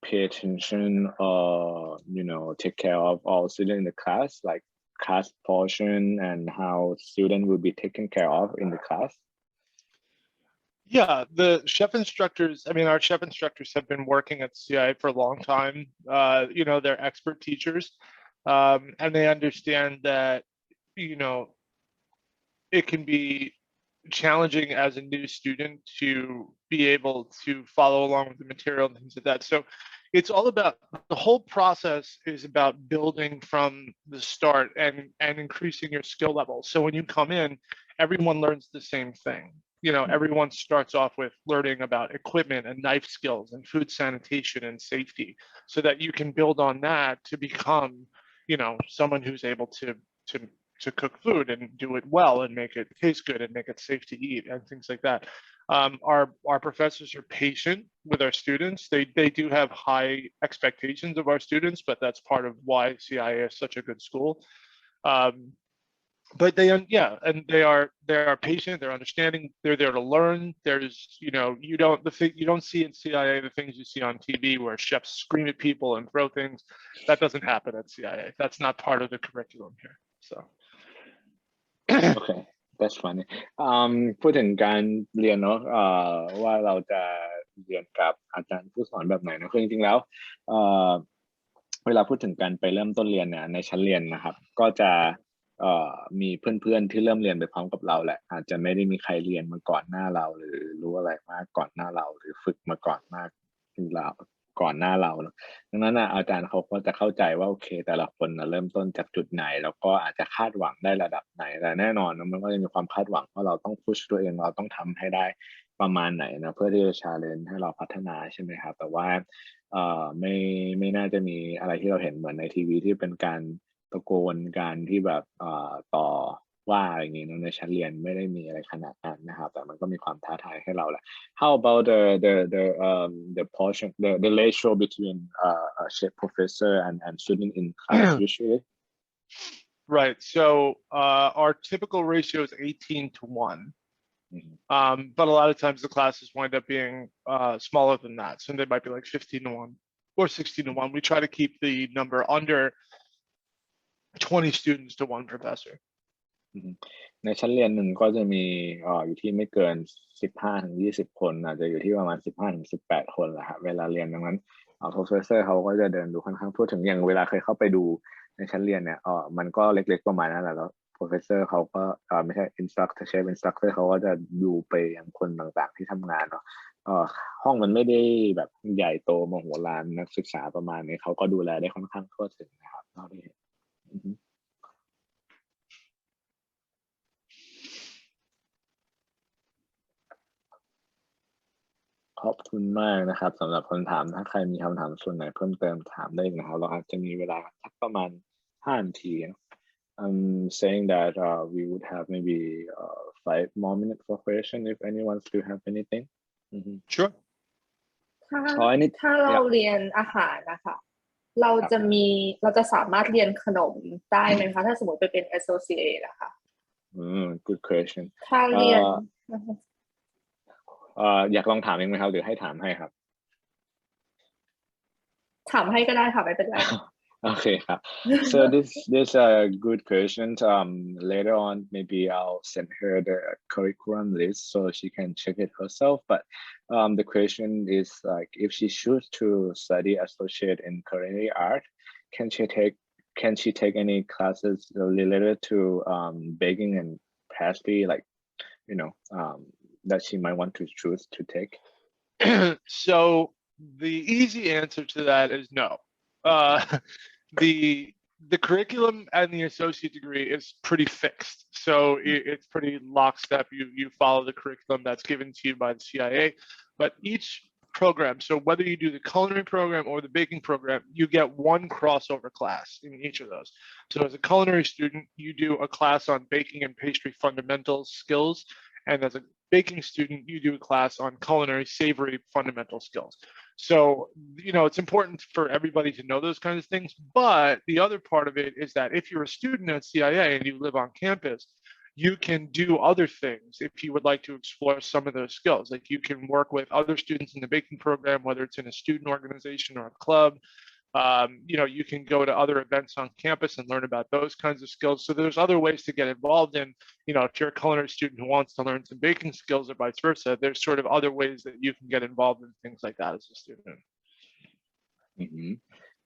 pay attention or take care of all students in the class like class portion and how student will be taken care of in the class? Yeah, the chef instructors, I mean, our chef instructors have been working at CIA for a long time. They're expert teachers, and they understand that, it can be challenging as a new student to be able to follow along with the material and things like that. So it's all about, the whole process is about building from the start and increasing your skill level. So when you come in, everyone learns the same thing. Everyone starts off with learning about equipment and knife skills and food sanitation and safety so that you can build on that to become, someone who's able to cook food and do it well and make it taste good and make it safe to eat and things like that. Our professors are patient with our students. They do have high expectations of our students, but that's part of why CIA is such a good school. But they are patient. They're understanding. They're there to learn. There's you don't see in CIA the things you see on TV where chefs scream at people and throw things. That doesn't happen at CIA. That's not part of the curriculum here. So. Okay, that's funny. พูดถึงการเรียนเนาะว่าเราจะเรียนกับอาจารย์ผู้สอนแบบไหนนะคือจริงๆแล้วเวลาพูดถึงการไปเริ่มต้นเรียนเนี่ยในชั้นเรียนนะครับก็จะมีเพื่อนๆที่เริ่มเรียนไปพร้อมกับเราแหละอาจจะไม่ได้มีใครเรียนมาก่อนหน้าเราหรือรู้อะไรมากก่อนหน้าเราหรือฝึกมาก่อนมากก่อนหน้าเราดังนั้นอาจารย์เขาก็จะเข้าใจว่าโอเคแต่ละคนเริ่มต้นจากจุดไหนแล้วก็อาจจะคาดหวังได้ระดับไหนแต่แน่นอนมันก็จะมีความคาดหวังว่าเราต้องพุชตัวเองเราต้องทำให้ได้ประมาณไหนนะเพื่อที่จะ challenge ให้เราพัฒนาใช่ไหมครับแต่ว่าไม่น่าจะมีอะไรที่เราเห็นเหมือนในทีวีที่เป็นการตะโกนการที่แบบต่อว่าอย่างนี้ในชั้นเรียนไม่ได้มีอะไรขนาดนั้นนะครับแต่มันก็มีความท้าทายให้เราแหละ How about the portion the ratio between chef professor and student in class usually? Right. So our typical ratio is 18-1. But a lot of times the classes wind up being smaller than that. So they might be like 15-1 or 16-1. We try to keep the number under 20 students to one professor. ในชั้นเรียนหนึ่งก็จะมีอยู่ที่ไม่เกิน15-20 คนอาจจะอยู่ที่ประมาณ15-18 คนแหละครับเวลาเรียนดังนั้นprofessor เขาก็จะเดินดูค่อนข้างพูดถึงอย่างเวลาเคยเข้าไปดูในชั้นเรียนเนี่ยมันก็เล็กๆประมาณนั้นแหละแล้ว professor เขาก็ไม่ใช่ instructor chef instructor เขาก็จะดูไปยังคนต่างๆที่ทำงานเนาะห้องมันไม่ได้แบบใหญ่โตมโหฬารนักศึกษาประมาณนี้เขาก็ดูแลได้ค่อนข้างทั่วถึงนะครับเท่าที่ขอบคุณมากนะครับสำหรับคำถามถ้าใครมีคำถามส่วนไหนเพิ่มเติมถามได้นะครับเราอาจจะมีเวลาสักประมาณ5 นาที I'm saying that we would have maybe 5 more minutes for question if anyone still have anything. Sure. ถ้าเราเรียนอาหารนะคะเราจะสามารถเรียนขนมได้ไหมคะถ้าสมมติไปเป็น associate นะคะ Good question. ถ้าเรียนอยากลองถามเองไหมครับหรือให้ถามให้ครับถามให้ก็ได้ค่ะไม่เป็นไร Okay, so this good question. Later on, maybe I'll send her the curriculum list so she can check it herself. But the question is like, if she chooses to study associate in culinary art, can she take can she take any classes related to baking and pastry, like that she might want to choose to take? So the easy answer to that is no. The curriculum and the associate degree is pretty fixed, so it's pretty lockstep. You follow the curriculum that's given to you by the CIA, but each program, so whether you do the culinary program or the baking program, you get one crossover class in each of those. So as a culinary student, you do a class on baking and pastry fundamental skills, and as a baking student, you do a class on culinary savory fundamental skills. So, it's important for everybody to know those kinds of things. But the other part of it is that if you're a student at CIA and you live on campus, you can do other things if you would like to explore some of those skills. Like you can work with other students in the baking program, whether it's in a student organization or a club. You can go to other events on campus and learn about those kinds of skills. So there's other ways to get involved in, if you're a culinary student who wants to learn some baking skills or vice versa, there's sort of other ways that you can get involved in things like that as a student.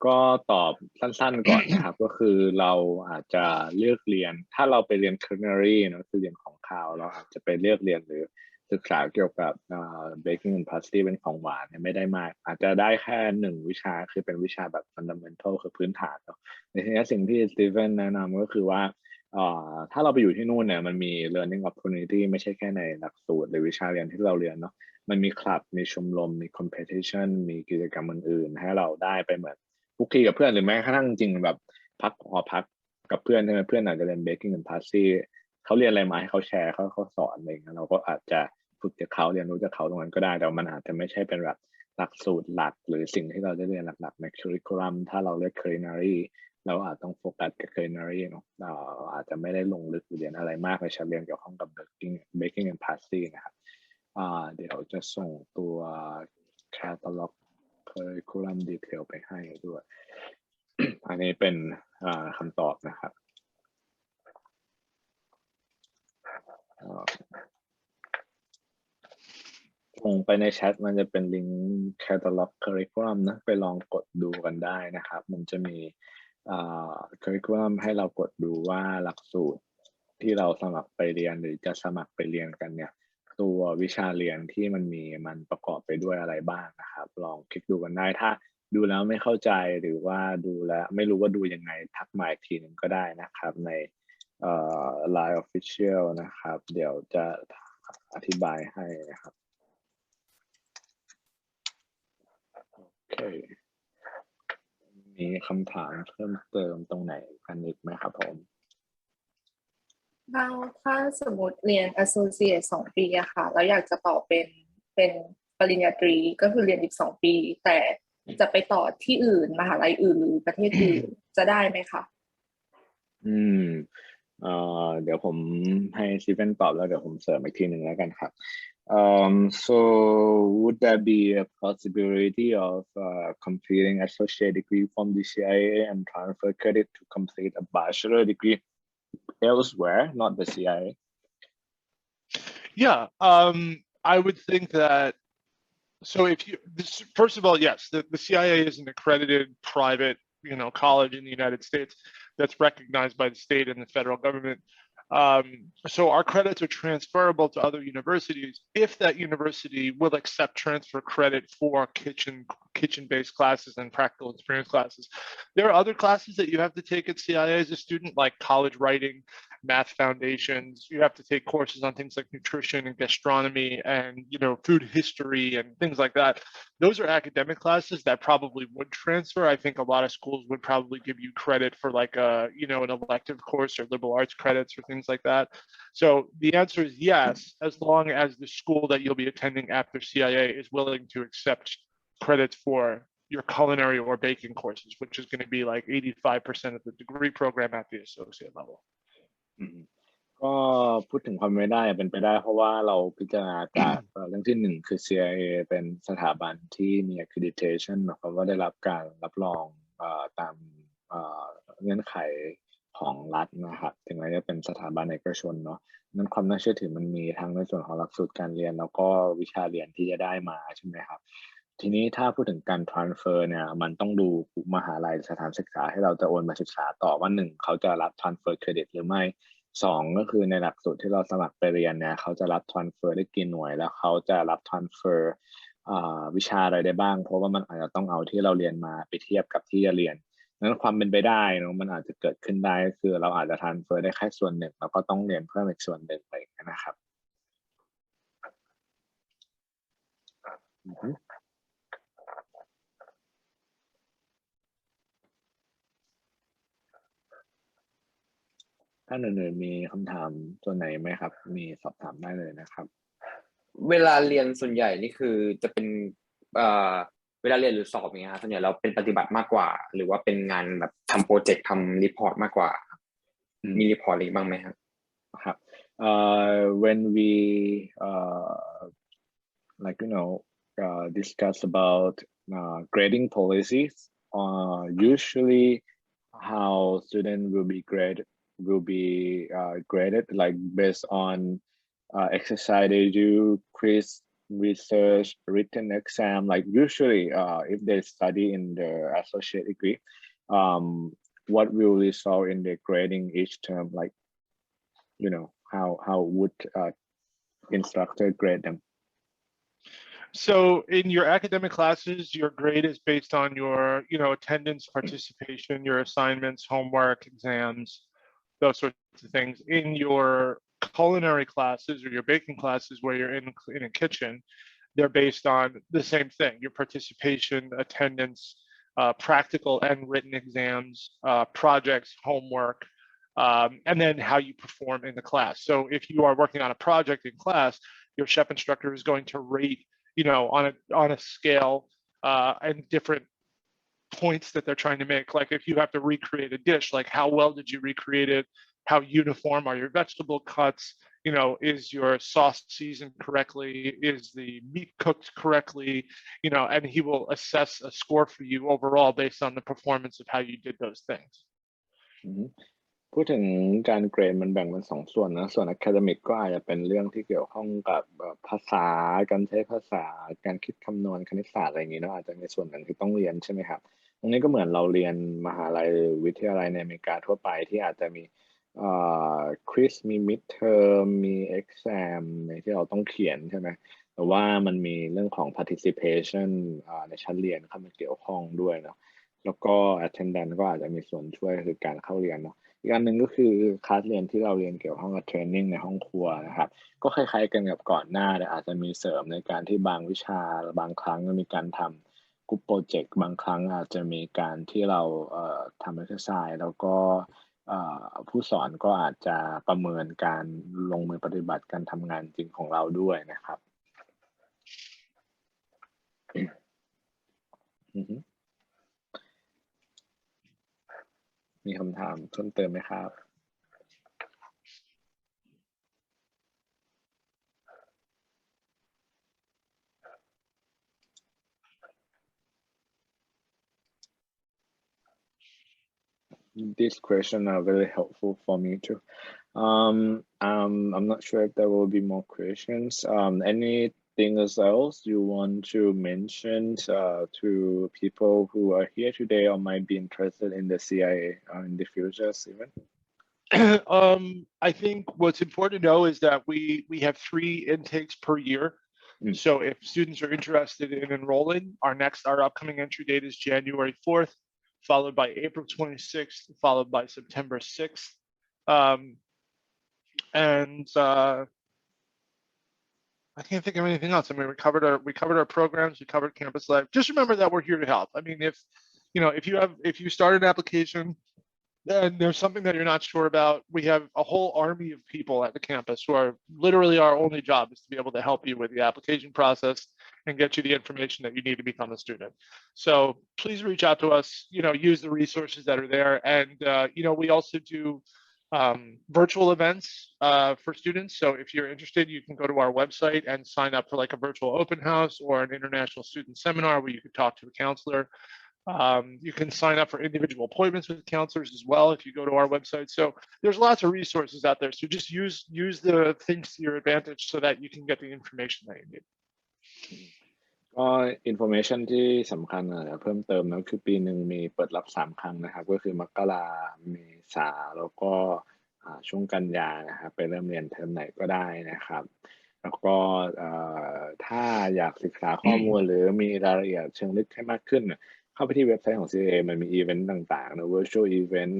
ก็ตอบสั้นๆก่อนนะครับ ก็คือเราอาจจะเลือกเรียนถ้าเราไปเรียน culinary คือเรียนของคาวเราอาจจะไปเลือกเรียนหรือศึกษาเกี่ยวกับbaking and pastry เป็นของหวานไม่ได้มากอาจจะได้แค่1วิชาคือเป็นวิชาแบบ fundamental คือพื้นฐานเนาะในทีนี้สิ่งที่ Steven แนะนำก็คือว่าถ้าเราไปอยู่ที่นู่นเนี่ยมันมี learning opportunity ไม่ใช่แค่ในหลักสูตรหรือวิชาเรียนที่เราเรียนเนาะมันมีคลับมีชมรมมี competition มีกิจกรรมอื่นๆให้เราได้ไปเหมือนคุกคีกับเพื่อนหรือแม้กระทั่งจริงแบบพักหอพักกับเพื่อนใช่ไหมเพื่อนอาจจะเรียน baking and pastry เขาเรียนอะไรมาให้เขาแชร์เขาสอนอะไรอย่างเงี้ยเราก็อาจจะฝึกจากเขาเรียนรู้จากเขาตรงนั้นก็ได้แต่มันอาจจะไม่ใช่เป็นแบบหลักสูตรหลักหรือสิ่งที่เราจะเรียนหลักๆใน curriculum ถ้าเราเลือก culinary เราอาจต้องโฟกัสกับ culinary เนาะอาจจะไม่ได้ลงลึกเรียนอะไรมากในชั้นเรียนเกี่ยวข้องกับ baking and pastry นะครับเดี๋ยวจะส่งตัว catalog curriculum detail ไปให้ด้วย อันนี้เป็นคำตอบนะครับส่งไปในแชทมันจะเป็นลิงก์ catalog curriculum นะไปลองกดดูกันได้นะครับมันจะมีcurriculum ให้เรากดดูว่าหลักสูตรที่เราสมัครไปเรียนหรือจะสมัครไปเรียนกันเนี่ยตัววิชาเรียนที่มันประกอบไปด้วยอะไรบ้างนะครับลองคลิกดูกันได้ถ้าดูแล้วไม่เข้าใจหรือว่าดูแล้วไม่รู้ว่าดูยังไงทักมาอีกทีหนึ่งก็ได้นะครับในLine Official นะครับเดี๋ยวจะอธิบายให้นะครับโอเคมีคำถามเพิ่มเติมตรงไหนกันอีกไหมครับผมถ้าสมมติเรียน Associate 2 ปีอะค่ะแล้วอยากจะต่อเป็นปริญญาตรีก็คือเรียนอีก2 ปีแต่จะไปต่อที่อื่นมหาลัยอื่นหรือประเทศอื่นจะได้ไหมคะเดี๋ยวผมให้ซีเฟนตอบแล้วเดี๋ยวผมเสริมอีกทีหนึ่งแล้วกันครับso would there be a possibility of completing associate degree from the CIA and transfer credit to complete a bachelor degree elsewhere, not the CIA? Yeah, I would think that. So first of all, yes, the CIA is an accredited private, college in the United States that's recognized by the state and the federal government. So our credits are transferable to other universities if that university will accept transfer credit for kitchen-based classes and practical experience classes. There are other classes that you have to take at CIA as a student, like college writing, math foundations. You have to take courses on things like nutrition and gastronomy and, food history and things like that. Those are academic classes that probably would transfer. I think a lot of schools would probably give you credit for like an elective course or liberal arts credits or things like that. So the answer is yes, as long as the school that you'll be attending after CIA is willing to accept credits for your culinary or baking courses, which is going to be like 85% of the degree program at the associate level. ก็พูดถึงความไม่ได้เป็นไปได้เพราะว่าเราพิจารณาจากเรื่องที่1คือ CIA เป็นสถาบันที่มี accreditation หมายความว่าได้รับการรับรองตามเงื่อนไขของรัฐนะครับถึงแม้จะเป็นสถาบันเอกชนเนาะนั้นความน่าเชื่อถือมันมีทั้งในส่วนของหลักสูตรการเรียนแล้วก็วิชาเรียนที่จะได้มาใช่ไหมครับ ทีนี้ถ้าพูดถึงการ transfer เนี่ยมันต้องดูมหาลัยสถานศึกษาให้เราจะโอนมาศึกษาต่อว่า1เขาจะรับ transfer credit หรือไม่2ก็คือในหลักสูตรที่เราสมัครไปเรียนเนี่ยเขาจะรับ transfer ได้กี่หน่วยแล้วเขาจะรับ transfer วิชาอะไรได้บ้างเพราะว่ามันอาจจะต้องเอาที่เราเรียนมาไปเทียบกับที่จะเรียนนั้นความเป็นไปได้เนาะมันอาจจะเกิดขึ้นได้ก็คือเราอาจจะ transfer ได้แค่ส่วนหนึ่งแล้วก็ต้องเรียนเพิ่มอีกส่วนหนึ่งอะไรอย่างเงี้ยนะครับท่านอื่นๆมีคำถามตัวไหนไหมครับมีสอบถามได้เลยนะครับเวลาเรียนส่วนใหญ่นี่คือจะเป็นเวลาเรียนหรือสอบอย่างเงี้ยครับส่วนใหญ่เราเป็นปฏิบัติมากกว่าหรือว่าเป็นงานแบบทำโปรเจกต์ทำรีพอร์ตมากกว่ามีรีพอร์ตอะไรบ้างไหมครับครับwhen we like discuss about grading policies usually how students will be graded like based on exercise they do quiz research written exam like usually if they study in the associate degree what will result in the grading each term like how would instructor grade them So in your academic classes, your grade is based on your, attendance, participation, your assignments, homework, exams, those sorts of things. In your culinary classes or your baking classes where you're in a kitchen, they're based on the same thing, your participation, attendance, practical and written exams, projects, homework, and then how you perform in the class. So if you are working on a project in class, your chef instructor is going to rate on a scale and different points that they're trying to make. Like if you have to recreate a dish, like how well did you recreate it? How uniform are your vegetable cuts? Is your sauce seasoned correctly? Is the meat cooked correctly? And he will assess a score for you overall based on the performance of how you did those things.พูดถึงการเกรดมันแบ่งเป็น2ส่วนนะส่วน academic ก็อาจจะเป็นเรื่องที่เกี่ยวข้องกับภาษาการใช้ภาษาการคิดคำนวณคณิตศาสตร์อะไรอย่างนี้เนาะอาจจะในส่วนหนึ่งที่ต้องเรียนใช่ไหมครับตรงนี้ก็เหมือนเราเรียนมหาลัยวิทยาลัยในอเมริกาทั่วไปที่อาจจะมีควิสมี midterm มี exam ที่เราต้องเขียนใช่ไหมแต่ว่ามันมีเรื่องของ participation ในชั้นเรียนเข้ามาเกี่ยวข้องด้วยเนาะแล้วก็ attendance ก็อาจจะมีส่วนช่วยคือการเข้าเรียนเนาะอีกอันหนึ่งก็คือคลาสเรียนที่เราเรียนเกี่ยวข้องกับเทรนนิ่งในห้องครัวนะครับก็คล้ายๆกันกับก่อนหน้าแต่อาจจะมีเสริมในการที่บางวิชาบางครั้งก็มีการทำกลุ่มโปรเจกต์บางครั้งอาจจะมีการที่เราทำเอ็กซ์ไซส์แล้วก็ผู้สอนก็อาจจะประเมินการลงมือปฏิบัติการทำงานจริงของเราด้วยนะครับมีคำถามเพิ่มเติมไหมครับ These questions are very helpful for me too. I'm not sure if there will be more questions. Anything else you want to mention to people who are here today or might be interested in the CIA in the future, Steven? I think what's important to know is that we have 3 intakes per year. So if students are interested in enrolling, our upcoming entry date is January 4th, followed by April 26th, followed by September 6th. I can't think of anything else. I mean, we covered our programs, we covered campus life. Just remember that we're here to help. I mean, if you start an application and there's something that you're not sure about, we have a whole army of people at the campus who are literally our only job is to be able to help you with the application process and get you the information that you need to become a student. So please reach out to us, use the resources that are there. And, we also do virtual events for students. So if you're interested, you can go to our website and sign up for like a virtual open house or an international student seminar where you could talk to a counselor. You can sign up for individual appointments with counselors as well if you go to our website. So there's lots of resources out there. So just use the things to your advantage so that you can get the information that you need. ก็ information ที่สำคัญเพิ่มเติมนะคือปีหนึ่งมีเปิดรับ3ครั้งนะครับก็คือมกราเมษาแล้วก็ช่วงกันยานะครับไปเริ่มเรียนเทอมไหนก็ได้นะครับแล้วก็ถ้าอยากศึกษาข้อมูลหรือมีรายละเอียดเชิงลึกให้มากขึ้นเข้าไปที่เว็บไซต์ของ CIA มันมีอีเวนต์ต่างๆนะ virtual event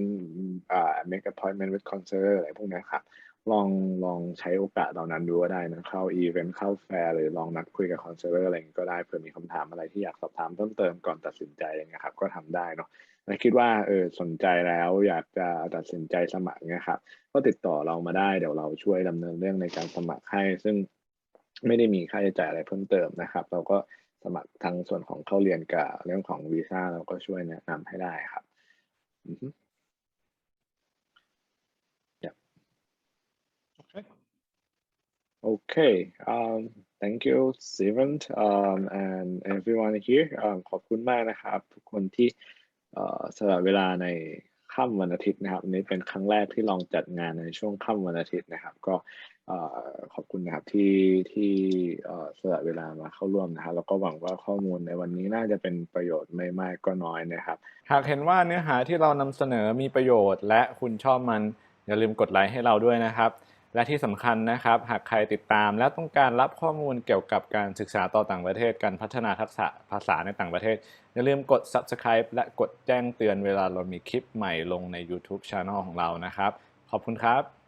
make appointment with counselor อะไรพวกนี้ครับลองใช้โอกาสเหล่านั้นดูก็ได้นะเข้าอีเวนต์เข้าแฟร์หรือลองนัดคุยกับคอนซัลเลอร์อะไรก็ได้เผื่อมีคำถามอะไรที่อยากสอบถามเพิ่มเติมก่อนตัดสินใจอะไรเงี้ยครับก็ทำได้เนาะและคิดว่าสนใจแล้วอยากจะตัดสินใจสมัครเนี่ยครับก็ติดต่อเรามาได้เดี๋ยวเราช่วยดำเนินเรื่องในการสมัครให้ซึ่งไม่ได้มีค่าใช้จ่ายอะไรเพิ่มเติมนะครับเราก็สมัครทางส่วนของเข้าเรียนกับเรื่องของวีซ่าเราก็ช่วยแนะนำให้ได้ครับOkay. Thank you, Steven, and everyone here. ขอบคุณมากนะครับทุกคนที่สละเวลาในค่ำวันอาทิตย์นะครับนี้เป็นครั้งแรกที่ลองจัดงานในช่วงค่ำวันอาทิตย์นะครับก็ขอบคุณนะครับที่สละเวลามาเข้าร่วมนะครับแล้วก็หวังว่าข้อมูลในวันนี้น่าจะเป็นประโยชน์ไม่มากก็น้อยนะครับหากเห็นว่าเนื้อหาที่เรานำเสนอมีประโยชน์และคุณชอบมันอย่าลืมกดไลค์ให้เราด้วยนะครับและที่สำคัญนะครับหากใครติดตามและต้องการรับข้อมูลเกี่ยวกับการศึกษาต่อต่างประเทศการพัฒนาทักษะภาษาในต่างประเทศอย่าลืมกด Subscribe และกดแจ้งเตือนเวลาเรามีคลิปใหม่ลงใน YouTube Channel ของเรานะครับขอบคุณครับ